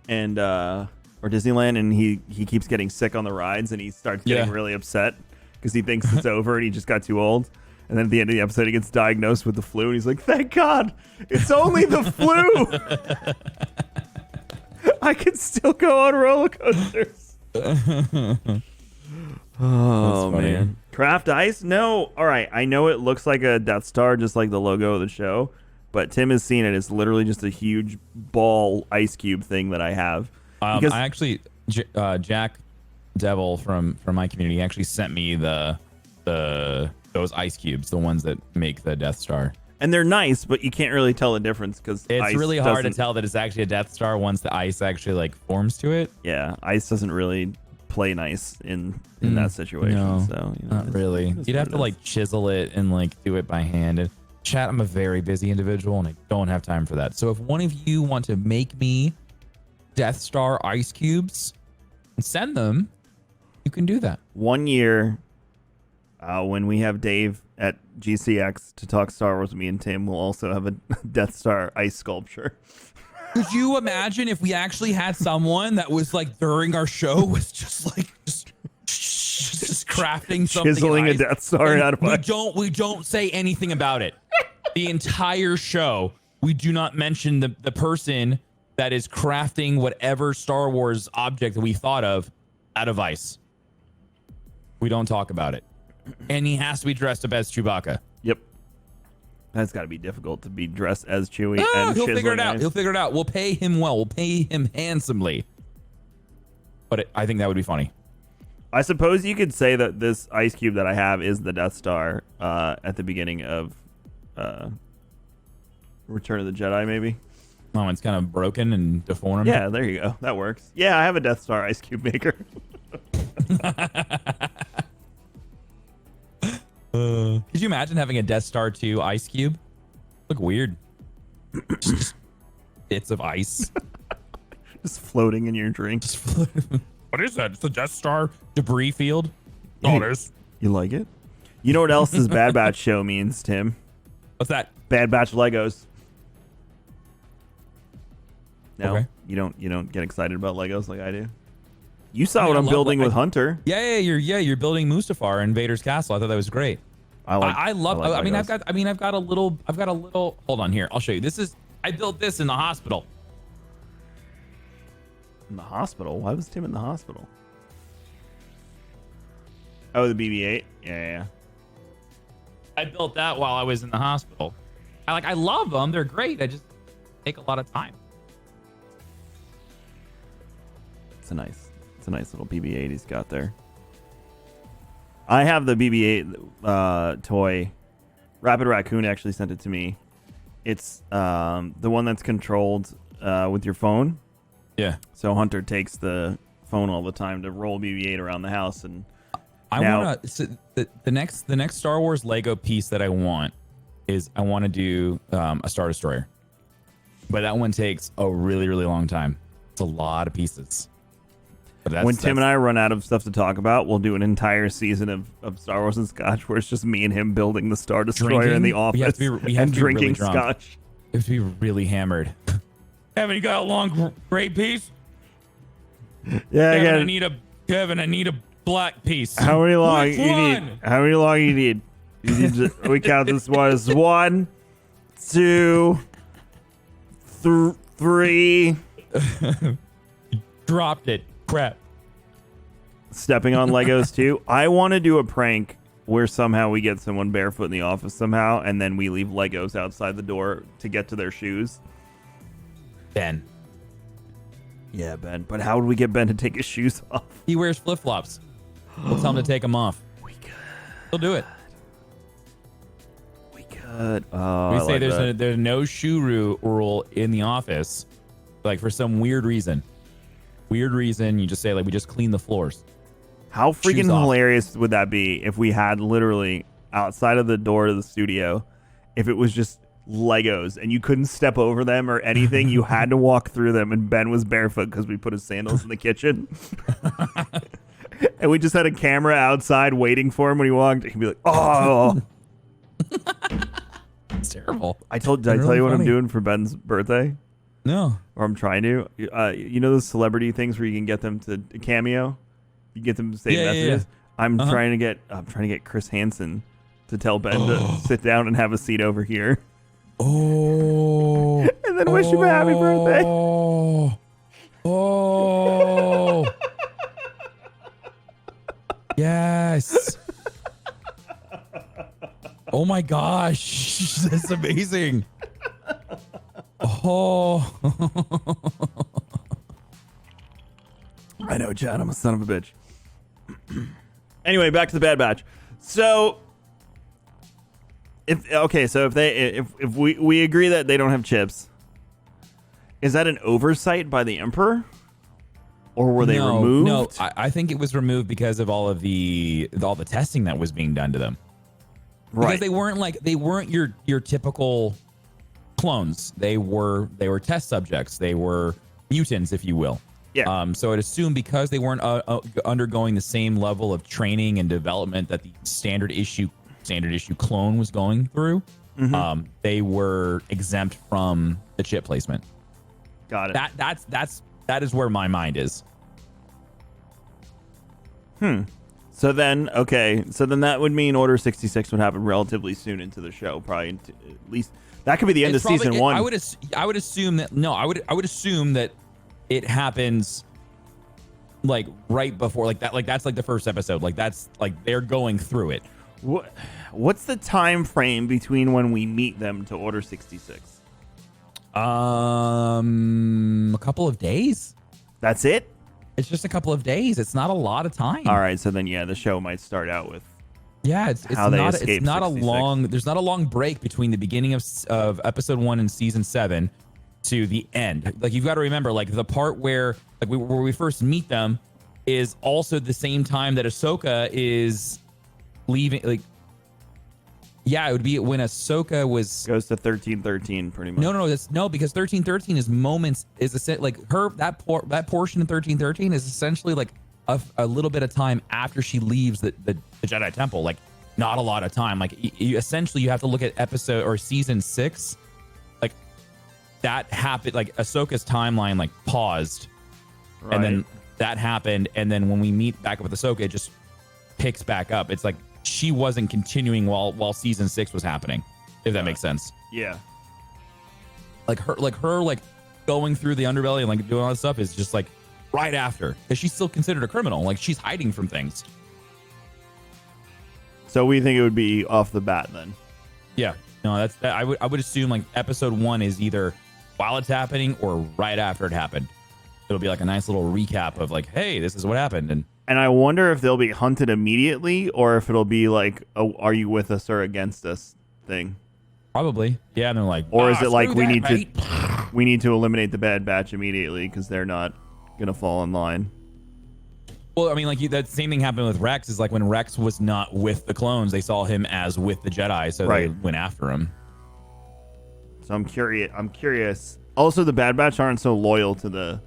Speaker 1: and or Disneyland, and he keeps getting sick on the rides, and he starts getting really upset because he thinks it's over and he just got too old. And then at the end of the episode, he gets diagnosed with the flu, and he's like, "Thank God, it's only the flu. I can still go on roller coasters." Oh man, craft ice? No. All right, I know it looks like a Death Star, just like the logo of the show, but Tim has seen it. It's literally just a huge ball ice cube thing that I have.
Speaker 2: I actually, Jack Devil from my community actually sent me those ice cubes, the ones that make the Death Star.
Speaker 1: And they're nice, but you can't really tell the difference because
Speaker 2: It's really hard to tell that it's actually a Death Star once the ice actually like forms to it.
Speaker 1: Yeah, ice doesn't really play nice in that situation.
Speaker 2: No,
Speaker 1: so
Speaker 2: not really. You'd have to like chisel it and like do it by hand. And chat, I'm a very busy individual and I don't have time for that. So if one of you want to make me Death Star ice cubes and send them, you can do that.
Speaker 1: 1 year, when we have Dave at GCX to talk Star Wars with me and Tim, we'll also have a Death Star ice sculpture.
Speaker 2: Could you imagine if we actually had someone that was like during our show was just like just crafting something,
Speaker 1: chiseling a
Speaker 2: ice,
Speaker 1: Death Star out of ice?
Speaker 2: We don't say anything about it. The entire show, we do not mention the person that is crafting whatever Star Wars object that we thought of out of ice. We don't talk about it. And he has to be dressed up as Chewbacca.
Speaker 1: Yep. That's got to be difficult to be dressed as Chewie. And
Speaker 2: He'll figure it out.
Speaker 1: ice.
Speaker 2: He'll figure it out. We'll pay him well. We'll pay him handsomely. But I think that would be funny.
Speaker 1: I suppose you could say that this ice cube that I have is the Death Star at the beginning of Return of the Jedi, maybe.
Speaker 2: Oh, it's kind of broken and deformed.
Speaker 1: Yeah, there you go. That works. Yeah, I have a Death Star ice cube maker.
Speaker 2: Could you imagine having a Death Star 2 ice cube? Look weird. Just bits of ice.
Speaker 1: Just floating in your drink.
Speaker 2: What is that? It's a Death Star debris field? Oh, it is.
Speaker 1: You like it? You know what else this Bad Batch show means, Tim?
Speaker 2: What's that?
Speaker 1: Bad Batch Legos. No,
Speaker 2: Okay.
Speaker 1: you don't get excited about Legos like I do. You saw
Speaker 2: I mean,
Speaker 1: what
Speaker 2: I
Speaker 1: I'm
Speaker 2: love
Speaker 1: building
Speaker 2: what
Speaker 1: with Hunter.
Speaker 2: You're building Mustafar in Vader's castle. I thought that was great. I love. I mean,
Speaker 1: Legos.
Speaker 2: I've got a little. Hold on here. I'll show you. I built this in the hospital.
Speaker 1: In the hospital? Why was Tim in the hospital? Oh, the BB-8. Yeah.
Speaker 2: I built that while I was in the hospital. I love them. They're great. I just take a lot of time.
Speaker 1: It's a nice little BB-8 he's got there. I have the BB-8 toy. Rapid Raccoon actually sent it to me. It's the one that's controlled with your phone.
Speaker 2: Yeah.
Speaker 1: So Hunter takes the phone all the time to roll BB-8 around the house, and
Speaker 2: the next Star Wars Lego piece that I want is I want to do a Star Destroyer, but that one takes a really long time. It's a lot of pieces. But
Speaker 1: when Tim and I run out of stuff to talk about, we'll do an entire season of Star Wars and Scotch where it's just me and him building the Star Destroyer in the office
Speaker 2: we have to be
Speaker 1: drinking
Speaker 2: really drunk.
Speaker 1: Scotch.
Speaker 2: We have to be really hammered. Haven't you got a long gray piece?
Speaker 1: Yeah,
Speaker 2: Kevin, I need a black piece.
Speaker 1: How many long
Speaker 2: Which
Speaker 1: you
Speaker 2: one?
Speaker 1: need? How many long you need? You need to, we count this one as 1, 2, 3.
Speaker 2: Dropped it. Crap.
Speaker 1: Stepping on Legos too. I want to do a prank where somehow we get someone barefoot in the office somehow, and then we leave Legos outside the door to get to their shoes.
Speaker 2: Ben.
Speaker 1: Yeah, Ben. But how would we get Ben to take his shoes off?
Speaker 2: He wears flip-flops. We'll tell him to take them off.
Speaker 1: We could.
Speaker 2: He'll do it.
Speaker 1: We could. Oh,
Speaker 2: We
Speaker 1: I
Speaker 2: say
Speaker 1: like
Speaker 2: there's no shoe rule in the office, like for some weird reason. You just say we just clean the floors.
Speaker 1: How freaking
Speaker 2: Shoes off.
Speaker 1: hilarious would that be if we had literally outside of the door to the studio, if it was just Legos and you couldn't step over them or anything, you had to walk through them, and Ben was barefoot because we put his sandals in the kitchen. And we just had a camera outside waiting for him when he walked. He'd be like, "Oh."
Speaker 2: It's terrible.
Speaker 1: Did I tell you what I'm doing for Ben's birthday?
Speaker 2: No.
Speaker 1: Or I'm trying to. You know those celebrity things where you can get them to cameo? You get them to say messages.
Speaker 2: Yeah.
Speaker 1: I'm trying to get Chris Hansen to tell Ben to sit down and have a seat over here.
Speaker 2: Oh.
Speaker 1: And then wish him a happy birthday.
Speaker 2: Oh. Yes. Oh my gosh. That's amazing. Oh.
Speaker 1: I know, Chad. I'm a son of a bitch. Anyway, back to the Bad Batch. So, So if we agree that they don't have chips, is that an oversight by the Emperor, or were they removed?
Speaker 2: No, I think it was removed because of all the testing that was being done to them.
Speaker 1: Right.
Speaker 2: Because they weren't your typical clones. They were test subjects. They were mutants, if you will.
Speaker 1: Yeah.
Speaker 2: So I'd assume because they weren't undergoing the same level of training and development that the standard issue clone was going through, they were exempt from the chip placement.
Speaker 1: Got it.
Speaker 2: That is where my mind is.
Speaker 1: So then that would mean Order 66 would happen relatively soon into the show, probably at least that could be the end of season 1.
Speaker 2: I would assume that I would assume that it happens like right before, like that, like that's like the first episode, like that's like they're going through it.
Speaker 1: What's the time frame between when we meet them to Order 66?
Speaker 2: A couple of days.
Speaker 1: That's it?
Speaker 2: It's just a couple of days. It's not a lot of time.
Speaker 1: All right, so then the show might start out with
Speaker 2: it's
Speaker 1: how they
Speaker 2: not
Speaker 1: escape
Speaker 2: it's not
Speaker 1: 66.
Speaker 2: a long there's not a long break between the beginning of episode 1 in season 7 to the end. Like you've got to remember, like the part where where we first meet them is also the same time that Ahsoka is leaving. Like, yeah, it would be when Ahsoka goes
Speaker 1: to 1313 pretty much.
Speaker 2: No, because 1313 is moments like her that portion of 1313 is essentially like a little bit of time after she leaves the Jedi Temple. Like not a lot of time. Like you essentially you have to look at episode or season 6. Like that happened. Like Ahsoka's timeline like paused,
Speaker 1: Right.
Speaker 2: and then that happened, and then when we meet back up with Ahsoka, it just picks back up. It's like she wasn't continuing while season 6 was happening, if that makes sense.
Speaker 1: Yeah.
Speaker 2: Like her going through the underbelly and like doing all that stuff is just like right after, because she's still considered a criminal. Like she's hiding from things.
Speaker 1: So we think it would be off the bat then.
Speaker 2: Yeah. No, I would assume like episode 1 is either while it's happening or right after it happened. It'll be like a nice little recap of like, hey, this is what happened.
Speaker 1: And I wonder if they'll be hunted immediately or if it'll be like, oh, are you with us or against us thing.
Speaker 2: Probably. Yeah, and they're like,
Speaker 1: or is it like we need to eliminate the Bad Batch immediately because they're not gonna fall in line.
Speaker 2: Well, I mean, like that same thing happened with Rex. Is like when Rex was not with the clones, they saw him as with the Jedi, so they went after him.
Speaker 1: So I'm curious. Also, the Bad Batch aren't so loyal to the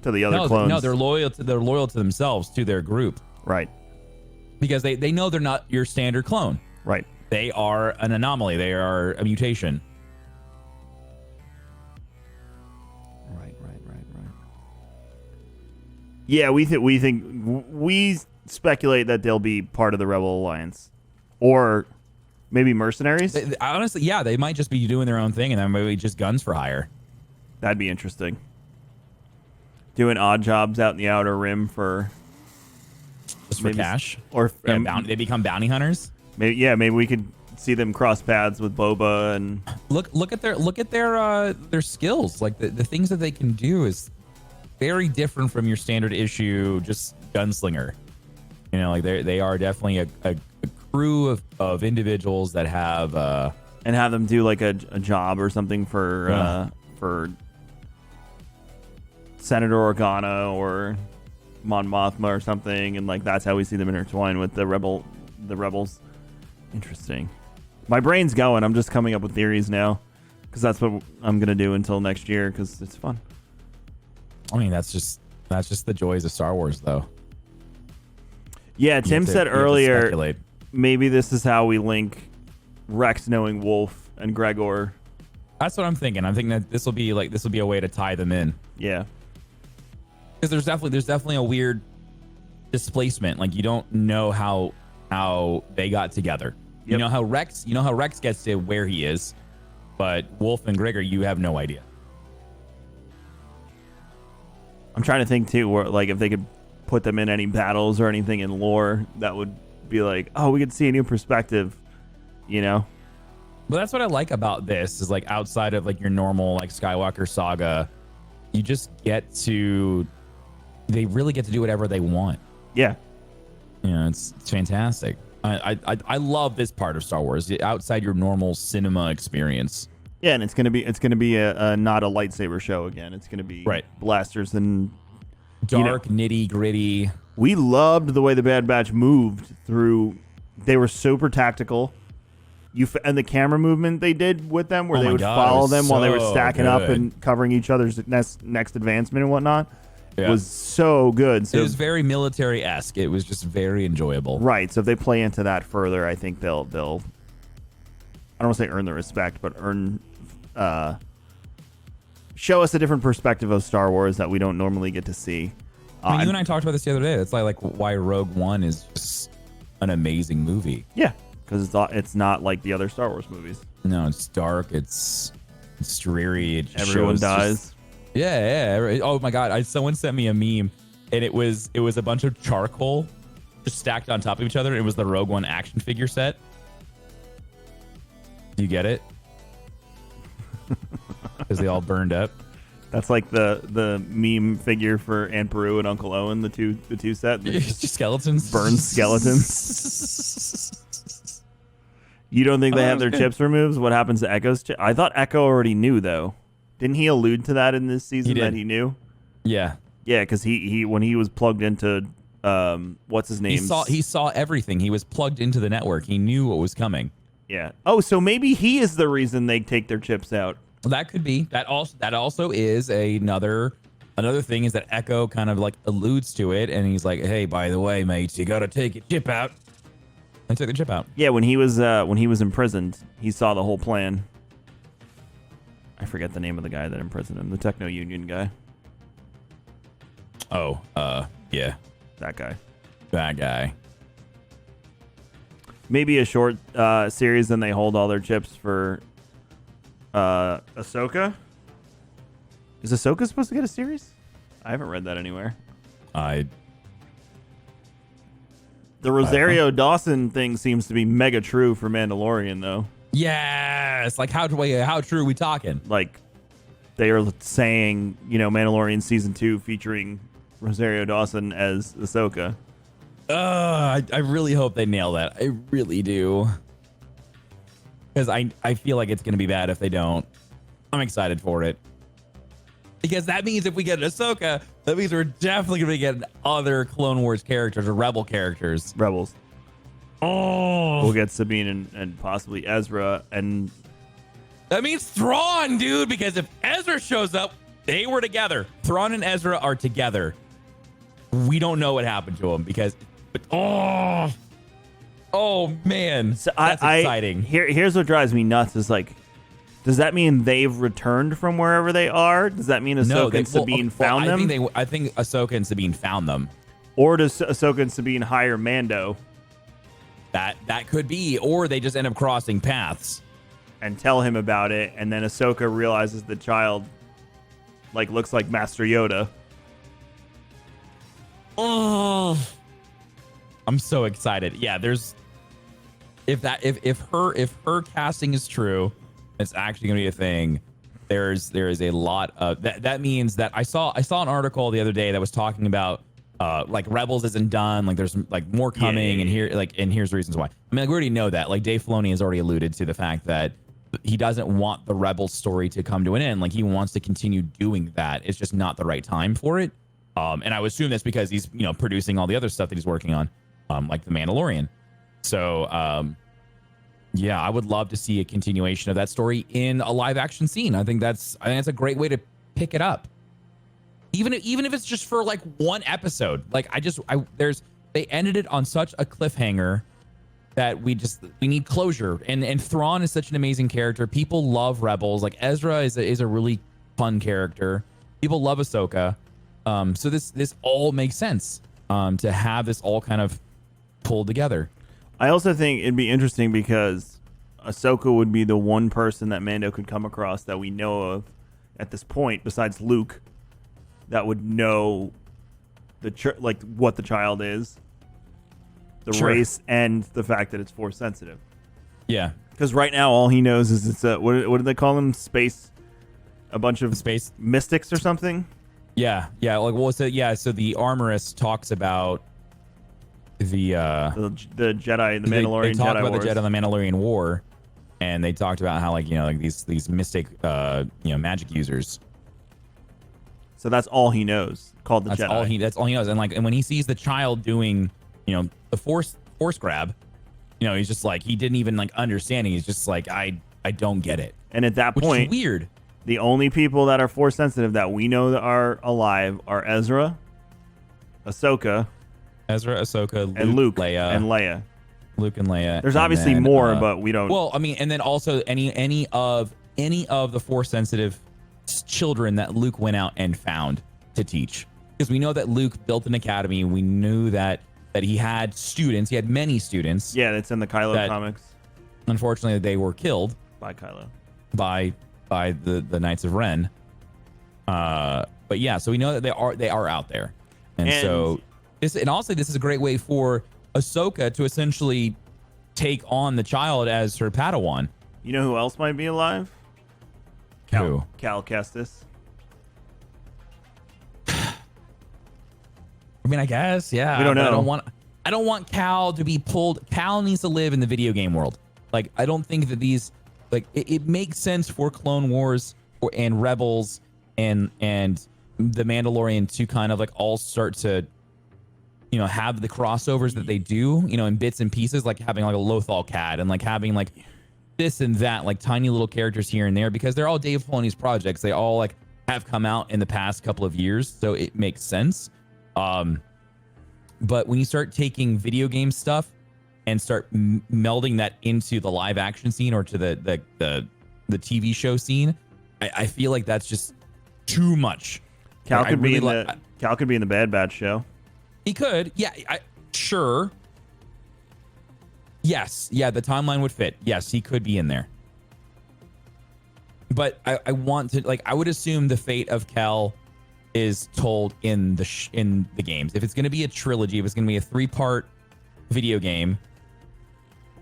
Speaker 1: other clones.
Speaker 2: No, they're loyal to themselves, to their group.
Speaker 1: Right.
Speaker 2: Because they know they're not your standard clone.
Speaker 1: Right.
Speaker 2: They are an anomaly. They are a mutation.
Speaker 1: Right. Yeah, we speculate that they'll be part of the Rebel Alliance, or maybe mercenaries.
Speaker 2: Honestly, yeah, they might just be doing their own thing, and then maybe just guns for hire.
Speaker 1: That'd be interesting. Doing odd jobs out in the Outer Rim for
Speaker 2: cash,
Speaker 1: or
Speaker 2: they become bounty hunters.
Speaker 1: Maybe we could see them cross paths with Boba and
Speaker 2: look at their skills. Like the things that they can do is very different from your standard issue just gunslinger. You know, like they are definitely a crew of individuals that have
Speaker 1: and have them do like a job or something for Senator Organa or Mon Mothma or something, and like that's how we see them intertwine with the rebels. Interesting. My brain's going. I'm just coming up with theories now because that's what I'm gonna do until next year because it's fun.
Speaker 2: I mean, that's just the joys of Star Wars, though.
Speaker 1: Yeah, Tim said earlier maybe this is how we link Rex knowing Wolf and Gregor.
Speaker 2: That's what I'm thinking. I'm thinking that this will be a way to tie them in.
Speaker 1: Yeah.
Speaker 2: Because there's definitely a weird displacement. Like you don't know how they got together. Yep. You know how Rex gets to where he is, but Wolf and Gregor, you have no idea.
Speaker 1: I'm trying to think too, where like if they could put them in any battles or anything in lore, that would be like, oh, we could see a new perspective, you know.
Speaker 2: But that's what I like about this is like outside of like your normal like Skywalker saga, you just they really get to do whatever they want.
Speaker 1: Yeah.
Speaker 2: You know, it's fantastic. I love this part of Star Wars outside your normal cinema experience.
Speaker 1: Yeah, and it's gonna be a not a lightsaber show again. It's gonna be
Speaker 2: Right.
Speaker 1: blasters and
Speaker 2: Dark, nitty gritty.
Speaker 1: we loved the way the Bad Batch moved through. They were super tactical. And the camera movement they did with them, where
Speaker 2: Oh
Speaker 1: they
Speaker 2: my
Speaker 1: would
Speaker 2: God,
Speaker 1: follow
Speaker 2: it was
Speaker 1: them while they were
Speaker 2: so
Speaker 1: stacking up
Speaker 2: good.
Speaker 1: and covering each other's next advancement and whatnot,
Speaker 2: Yeah.
Speaker 1: was so good.
Speaker 2: It
Speaker 1: So
Speaker 2: was very military-esque. It was just very enjoyable.
Speaker 1: right. So if they play into that further, I think they'll I don't want to say earn the respect, but show us a different perspective of Star Wars that we don't normally get to see.
Speaker 2: I mean, you and I talked about this the other day. It's like why Rogue One is just an amazing movie.
Speaker 1: Yeah, because it's not like the other Star Wars movies.
Speaker 2: No, it's dark. It's dreary. It
Speaker 1: Everyone
Speaker 2: shows
Speaker 1: dies.
Speaker 2: just- yeah. Oh my God! Someone sent me a meme, and it was a bunch of charcoal just stacked on top of each other. And it was the Rogue One action figure set. Do you get it? Because they all burned up.
Speaker 1: That's like the meme figure for Aunt Beru and Uncle Owen, the two set.
Speaker 2: It's just skeletons.
Speaker 1: Burned skeletons. You don't think they have their chips removed? What happens to Echo's chip? I thought Echo already knew, though. Didn't he allude to that in this season
Speaker 2: He did.
Speaker 1: that he knew?
Speaker 2: Yeah.
Speaker 1: Yeah, because he when he was plugged into what's his name?
Speaker 2: He saw everything. He was plugged into the network. He knew what was coming.
Speaker 1: Yeah. Oh, so maybe he is the reason they take their chips out.
Speaker 2: Well, that could be. That also is another thing is that Echo kind of like alludes to it, and he's like, "Hey, by the way, mates, you gotta take your chip out." I took the chip out.
Speaker 1: Yeah, when he was imprisoned, he saw the whole plan. I forget the name of the guy that imprisoned him. The Techno Union guy.
Speaker 2: Oh, yeah,
Speaker 1: That guy.
Speaker 2: that guy.
Speaker 1: Maybe a short series, then they hold all their chips for Ahsoka. Is Ahsoka supposed to get a series? I haven't read that anywhere. The Rosario Dawson thing seems to be mega true for Mandalorian, though.
Speaker 2: Yes. Like how true are we talking?
Speaker 1: Like, they are saying, Mandalorian season 2 featuring Rosario Dawson as Ahsoka.
Speaker 2: I really hope they nail that. I really do. Because I feel like it's going to be bad if they don't. I'm excited for it. Because that means if we get Ahsoka, that means we're definitely going to be getting other Clone Wars characters or Rebel characters.
Speaker 1: Rebels.
Speaker 2: Oh.
Speaker 1: We'll get Sabine and possibly Ezra. And
Speaker 2: That means Thrawn, dude. Because if Ezra shows up, they were together. Thrawn and Ezra are together. We don't know what happened to them because... Oh man,
Speaker 1: so
Speaker 2: that's exciting.
Speaker 1: Here's what drives me nuts is like, does that mean they've returned from wherever they are? Does that mean Ahsoka and Sabine found them?
Speaker 2: I think Ahsoka and Sabine found them.
Speaker 1: Or does Ahsoka and Sabine hire Mando
Speaker 2: That could be, or they just end up crossing paths.
Speaker 1: and tell him about it, and then Ahsoka realizes the child looks like Master Yoda?
Speaker 2: Oh, I'm so excited. Yeah, there's if her casting is true, it's actually gonna be a thing. There is a lot of that means that I saw an article the other day that was talking about like Rebels isn't done, like there's like more coming, and here's the reasons why. I mean, like, we already know that. Like Dave Filoni has already alluded to the fact that he doesn't want the Rebels story to come to an end. Like he wants to continue doing that. It's just not the right time for it. And I would assume that's because he's producing all the other stuff that he's working on, like The Mandalorian. So yeah, I would love to see a continuation of that story in a live action scene. I think that's a great way to pick it up. Even if it's just for like one episode. Like they ended it on such a cliffhanger that we need closure. And Thrawn is such an amazing character. People love Rebels. Like Ezra is a really fun character. People love Ahsoka. So this all makes sense to have this all kind of pulled together.
Speaker 1: I also think it'd be interesting because Ahsoka would be the one person that Mando could come across that we know of at this point, besides Luke, that would know what the child is, the
Speaker 2: Sure.
Speaker 1: race, and the fact that it's Force sensitive.
Speaker 2: Yeah.
Speaker 1: Because right now all he knows is it's what do they call them? A bunch of
Speaker 2: Space
Speaker 1: mystics or something.
Speaker 2: Yeah. Like, well, so the armorist talks about the
Speaker 1: Jedi, the
Speaker 2: they
Speaker 1: Mandalorian
Speaker 2: talked
Speaker 1: Jedi
Speaker 2: about
Speaker 1: Wars.
Speaker 2: the Jedi and the Mandalorian War, and they talked about how, like, you know, like these mystic magic users.
Speaker 1: So that's all he knows. Called the
Speaker 2: That's
Speaker 1: Jedi.
Speaker 2: that's all he knows. And like, and when he sees the child doing, you know, the force grab, you know, he's just like, he didn't even like understand. He's just like, I don't get it.
Speaker 1: And at that
Speaker 2: Which
Speaker 1: point,
Speaker 2: is weird.
Speaker 1: the only people that are force sensitive that we know that are alive are Ezra, Ahsoka,
Speaker 2: Ahsoka,
Speaker 1: and Luke
Speaker 2: Leia,
Speaker 1: and Leia.
Speaker 2: Luke and Leia.
Speaker 1: There's
Speaker 2: and
Speaker 1: obviously
Speaker 2: then,
Speaker 1: more, but we don't.
Speaker 2: Well, I mean, and then also any of the force sensitive children that Luke went out and found to teach, because we know that Luke built an academy. We knew that he had students. He had many students.
Speaker 1: Yeah, it's in the Kylo comics.
Speaker 2: Unfortunately, they were killed
Speaker 1: By Kylo.
Speaker 2: by the Knights of Ren. But yeah, so we know that they are out there, and so this is a great way for Ahsoka to essentially take on the child as her Padawan.
Speaker 1: You know who else might be alive?
Speaker 2: Who?
Speaker 1: Cal Kestis.
Speaker 2: I mean, I guess, yeah.
Speaker 1: We don't
Speaker 2: but
Speaker 1: know.
Speaker 2: I don't want Cal to be pulled. Cal needs to live in the video game world. Like, I don't think that these, like, it makes sense for Clone Wars and Rebels and the Mandalorian to kind of like all start to, you know, have the crossovers that they do, you know, in bits and pieces, like having like a Lothal Cat and like having like this and that, like tiny little characters here and there, because they're all Dave Filoni's projects. They all like have come out in the past couple of years, so it makes sense. But when you start taking video game stuff and start melding that into the live action scene or to the TV show scene, I feel like that's just too much.
Speaker 1: Cal
Speaker 2: Like,
Speaker 1: could be
Speaker 2: really
Speaker 1: in Cal could be in the Bad Batch show.
Speaker 2: He could, yeah. Sure. Yes, yeah, the timeline would fit. Yes, he could be in there. But I want to, like, I would assume the fate of Cal is told in the games. If it's going to be a trilogy, if it's going to be a 3-part video game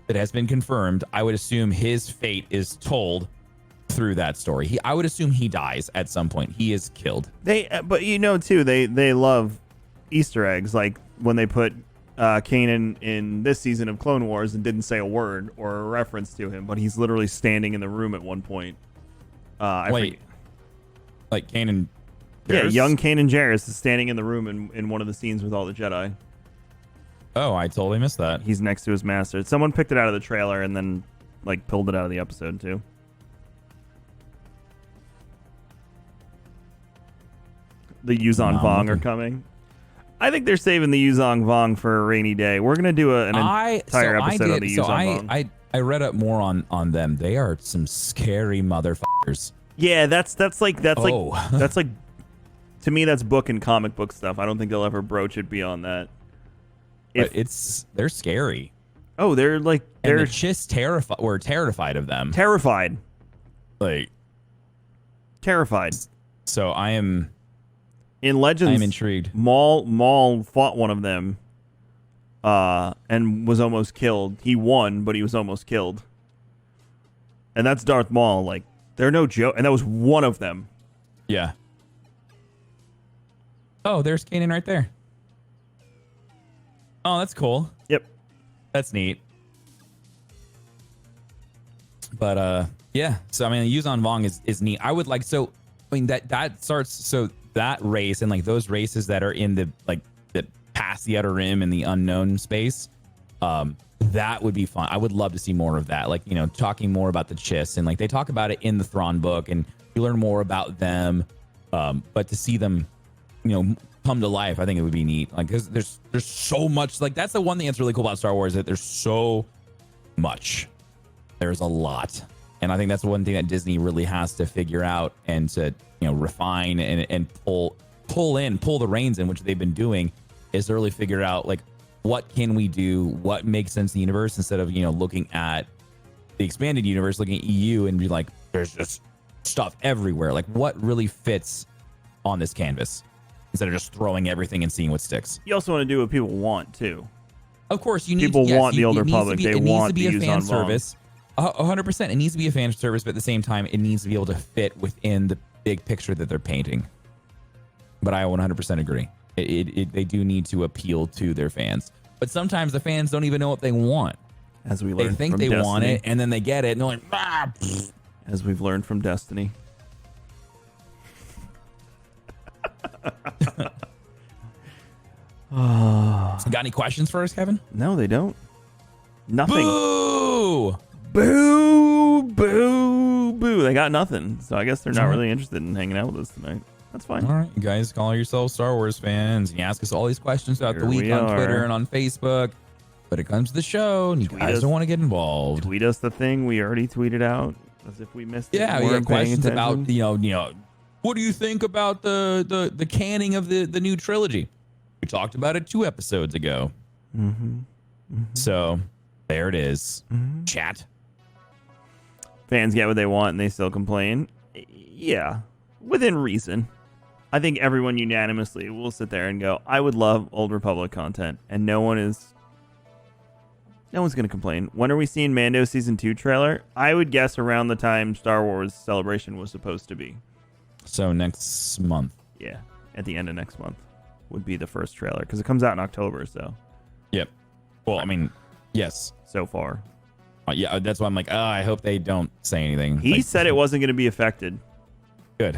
Speaker 2: that has been confirmed, I would assume his fate is told through that story. I would assume he dies at some point. He is killed.
Speaker 1: But you know too, they love Easter eggs, like when they put Kanan in this season of Clone Wars and didn't say a word or a reference to him, but he's literally standing in the room at one point.
Speaker 2: Wait, like Kanan?
Speaker 1: Yeah, young Kanan Jarrus is standing in the room in one of the scenes with all the Jedi.
Speaker 2: Oh, I totally missed that.
Speaker 1: He's next to his master. Someone picked it out of the trailer and then like pulled it out of the episode too. The Yuzon Vong are coming. I think they're saving the Yuzong Vong for a rainy day. We're gonna do an entire episode on the Yuzong Vong.
Speaker 2: I read up more on them. They are some scary motherfuckers.
Speaker 1: Yeah, that's like to me that's book and comic book stuff. I don't think they'll ever broach it beyond that.
Speaker 2: But they're scary.
Speaker 1: Oh, they're like
Speaker 2: and the Chiss terrified. We're terrified of them.
Speaker 1: Terrified.
Speaker 2: Like
Speaker 1: terrified.
Speaker 2: So I am.
Speaker 1: In Legends,
Speaker 2: I'm intrigued.
Speaker 1: Maul fought one of them, and was almost killed. He won, but he was almost killed. And that's Darth Maul. Like, they're no joke. And that was one of them.
Speaker 2: Yeah. Oh, there's Kanan right there. Oh, that's cool.
Speaker 1: Yep.
Speaker 2: That's neat. But yeah. So I mean, Yuzon Vong is neat. I would like I mean that starts that race and like those races that are in the past the Outer Rim and the unknown space, that would be fun. I would love to see more of that. Like, you know, talking more about the Chiss and like they talk about it in the Thrawn book and you learn more about them. But to see them, you know, come to life, I think it would be neat. Like, cause there's so much. Like, that's the one thing that's really cool about Star Wars, that there's so much. There's a lot. And I think that's the one thing that Disney really has to figure out and to, you know, refine and pull the reins in, which they've been doing, is to really figure out like what can we do, what makes sense in the universe, instead of, you know, looking at the expanded universe, looking at EU and be like, there's just stuff everywhere. Like, what really fits on this canvas, instead of just throwing everything and seeing what sticks.
Speaker 1: You also want to do what people want too.
Speaker 2: Of course, you need
Speaker 1: people
Speaker 2: to, yes,
Speaker 1: want the older public. They want
Speaker 2: to be
Speaker 1: the
Speaker 2: a fan
Speaker 1: Yuzon Vong.
Speaker 2: service. 100%. It needs to be a fan service, but at the same time, it needs to be able to fit within the big picture that they're painting. But I 100% agree. They do need to appeal to their fans. But sometimes the fans don't even know what they want.
Speaker 1: As we
Speaker 2: They
Speaker 1: learned
Speaker 2: think
Speaker 1: from
Speaker 2: they
Speaker 1: Destiny.
Speaker 2: want it, and then they get it, and they're like, ah, pfft.
Speaker 1: As we've learned from Destiny.
Speaker 2: Got any questions for us, Kevin?
Speaker 1: No, they don't. Nothing.
Speaker 2: Boo!
Speaker 1: Boo, boo, boo. They got nothing. So I guess they're not
Speaker 2: Alright.
Speaker 1: really interested in hanging out with us tonight. That's fine.
Speaker 2: All right, you guys call yourselves Star Wars fans, and you ask us all these questions throughout
Speaker 1: Here
Speaker 2: the week
Speaker 1: we
Speaker 2: on
Speaker 1: are.
Speaker 2: Twitter and on Facebook. But it comes to the show, and you
Speaker 1: Tweet
Speaker 2: guys
Speaker 1: us.
Speaker 2: don't want to get involved.
Speaker 1: Tweet us the thing we already tweeted out as if we missed it.
Speaker 2: Yeah,
Speaker 1: and
Speaker 2: we
Speaker 1: weren't
Speaker 2: had
Speaker 1: paying
Speaker 2: questions about
Speaker 1: attention.
Speaker 2: what do you think about the canning of the new trilogy? We talked about it 2 episodes ago. So there it is. Chat.
Speaker 1: Fans get what they want and they still complain. Yeah, within reason. I think everyone unanimously will sit there and go, I would love Old Republic content, and no one's going to complain. When are we seeing Mando Season 2 trailer? I would guess around the time Star Wars Celebration was supposed to be.
Speaker 2: So next month.
Speaker 1: Yeah, at the end of next month would be the first trailer, because it comes out in October,
Speaker 2: Yep. Well, I mean, yes.
Speaker 1: so far.
Speaker 2: Yeah, that's why I'm like, I hope they don't say anything.
Speaker 1: He
Speaker 2: Like,
Speaker 1: said it wasn't going to be affected,
Speaker 2: good.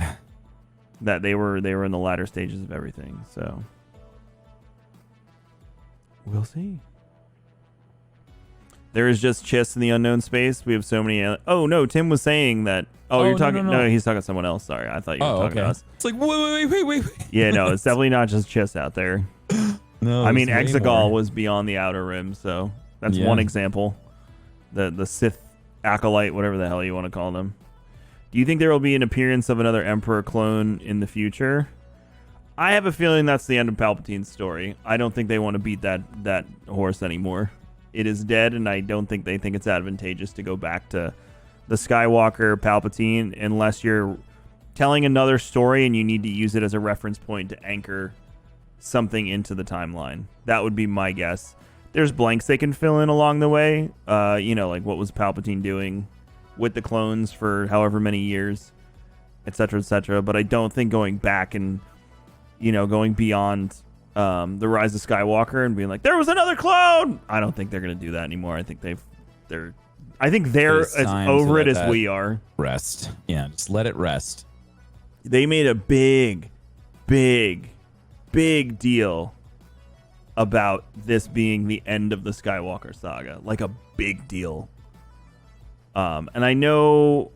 Speaker 1: that they were in the latter stages of everything, so we'll see. There is just Chiss in the unknown space. We have so many. Oh no, Tim was saying that. Oh, you're talking.
Speaker 2: no.
Speaker 1: No, he's talking to someone else. Sorry, I thought you were
Speaker 2: Oh,
Speaker 1: talking
Speaker 2: okay.
Speaker 1: to us.
Speaker 2: It's like, wait.
Speaker 1: Yeah, no, it's definitely not just Chiss out there.
Speaker 2: No,
Speaker 1: I mean,
Speaker 2: there's way
Speaker 1: Exegol
Speaker 2: more.
Speaker 1: was beyond the outer rim, so that's
Speaker 2: Yeah.
Speaker 1: one example. The Sith acolyte, whatever the hell you want to call them. Do you think there will be an appearance of another Emperor clone in the future? I have a feeling that's the end of Palpatine's story. I don't think they want to beat that horse anymore. It is dead, and I don't think they think it's advantageous to go back to the Skywalker Palpatine unless you're telling another story and you need to use it as a reference point to anchor something into the timeline. That would be my guess. There's blanks they can fill in along the way. Like what was Palpatine doing with the clones for however many years, etc., etc. But I don't think going back and, going beyond the Rise of Skywalker and being like, there was another clone. I don't think they're going to do that anymore. I think they're
Speaker 2: It's
Speaker 1: as
Speaker 2: time to
Speaker 1: over it
Speaker 2: let
Speaker 1: as
Speaker 2: that
Speaker 1: we are.
Speaker 2: Rest. Yeah, just let it rest.
Speaker 1: They made a big deal about this being the end of the Skywalker saga, like a big deal. And I know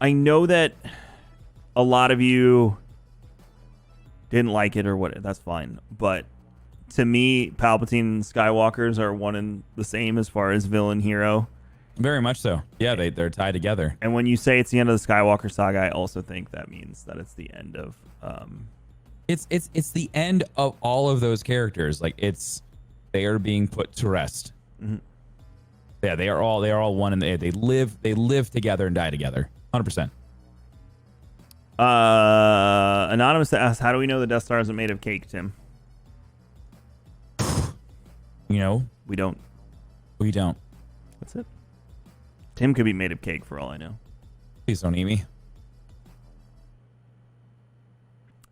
Speaker 1: that a lot of you didn't like it or what. That's fine, but to me, Palpatine and Skywalkers are one and the same as far as villain hero.
Speaker 2: Very much so. Yeah, they're tied together.
Speaker 1: And when you say it's the end of the Skywalker saga, I also think that means that it's the end of.
Speaker 2: It's the end of all of those characters. Like they are being put to rest.
Speaker 1: Mm-hmm.
Speaker 2: Yeah, they are all one, and they live together and die together. 100%.
Speaker 1: Anonymous asks, how do we know the Death Star isn't made of cake, Tim?
Speaker 2: You know,
Speaker 1: We don't.
Speaker 2: we don't.
Speaker 1: That's it. Tim could be made of cake for all I know.
Speaker 2: Please don't eat me.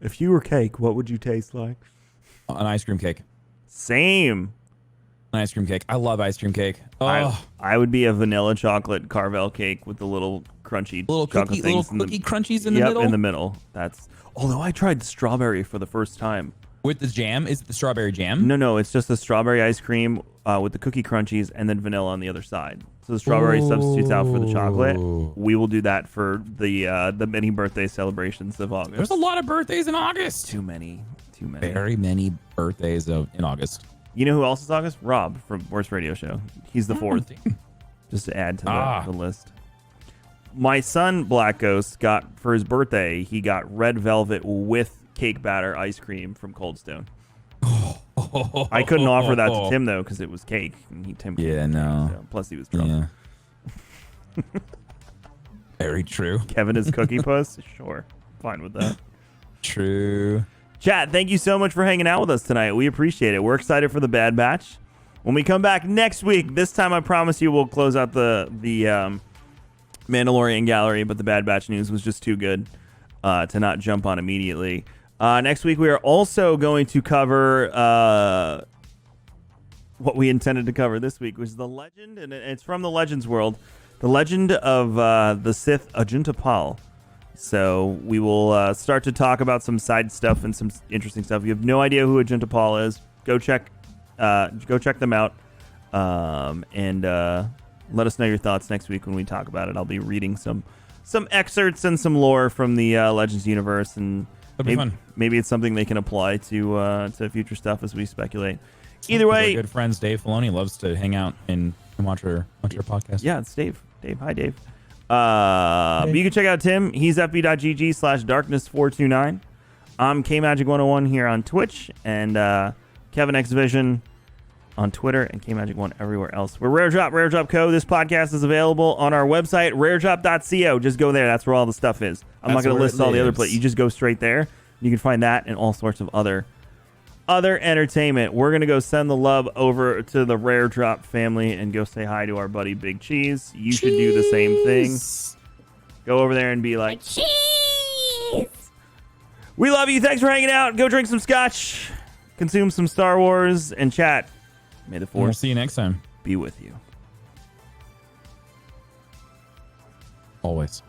Speaker 1: If you were cake, what would you taste like?
Speaker 2: An ice cream cake.
Speaker 1: Same.
Speaker 2: An ice cream cake. I love ice cream cake. Oh,
Speaker 1: I would be a vanilla chocolate Carvel cake with the little crunchy
Speaker 2: little
Speaker 1: chocolate
Speaker 2: cookie,
Speaker 1: things
Speaker 2: crunchies in the
Speaker 1: yep,
Speaker 2: middle.
Speaker 1: in the middle. That's. Although I tried strawberry for the first time.
Speaker 2: With the jam. Is it the strawberry jam?
Speaker 1: No, it's just the strawberry ice cream with the cookie crunchies and then vanilla on the other side. So the strawberry substitutes out for the chocolate. We will do that for the many birthday celebrations of August.
Speaker 2: There's a lot of birthdays in August.
Speaker 1: Too many.
Speaker 2: Very many birthdays in August.
Speaker 1: You know who else is August? Rob from Worst Radio Show. He's the fourth. Just to add to the list. My son, Black Ghost, got, for his birthday, he got red velvet with cake batter ice cream from Cold Stone. I couldn't offer that to Tim, though, because it was cake. And Tim
Speaker 2: Yeah,
Speaker 1: couldn't
Speaker 2: no.
Speaker 1: cake, so. Plus, he was drunk.
Speaker 2: Yeah. Very true.
Speaker 1: Kevin is Cookie Puss? Sure. Fine with that.
Speaker 2: True.
Speaker 1: Chat, thank you so much for hanging out with us tonight. We appreciate it. We're excited for the Bad Batch. When we come back next week, this time I promise you we'll close out the Mandalorian gallery, but the Bad Batch news was just too good to not jump on immediately. Next week, we are also going to cover what we intended to cover this week, which is the legend, and it's from the Legends world, the legend of the Sith Ajunta Pal. So we will start to talk about some side stuff and some interesting stuff. If you have no idea who Ajunta Pal is, go check them out, and let us know your thoughts next week when we talk about it. I'll be reading some excerpts and some lore from the Legends universe, and
Speaker 2: That'd be fun.
Speaker 1: maybe it's something they can apply to future stuff as we speculate. Either way,
Speaker 2: our good friends Dave Filoni loves to hang out and watch our podcast.
Speaker 1: Yeah, it's Dave. Hi, Dave. But you can check out Tim. He's fb.gg/darkness429. I'm KMagic101 here on Twitch, and Kevin X Vision on Twitter, and KMagic1 everywhere else. We're Rare Drop Co. This podcast is available on our website, raredrop.co. Just go there. That's where all the stuff is. I'm not going to list all the other places. You just go straight there. You can find that and all sorts of other entertainment. We're going to go send the love over to the Rare Drop family and go say hi to our buddy Big Cheese. You should do the same thing. Go over there and be like,
Speaker 3: Cheese!
Speaker 1: we love you. Thanks for hanging out. Go drink some scotch, consume some Star Wars, and chat. May the
Speaker 2: We'll
Speaker 1: Force
Speaker 2: see you next time.
Speaker 1: be with you.
Speaker 2: Always.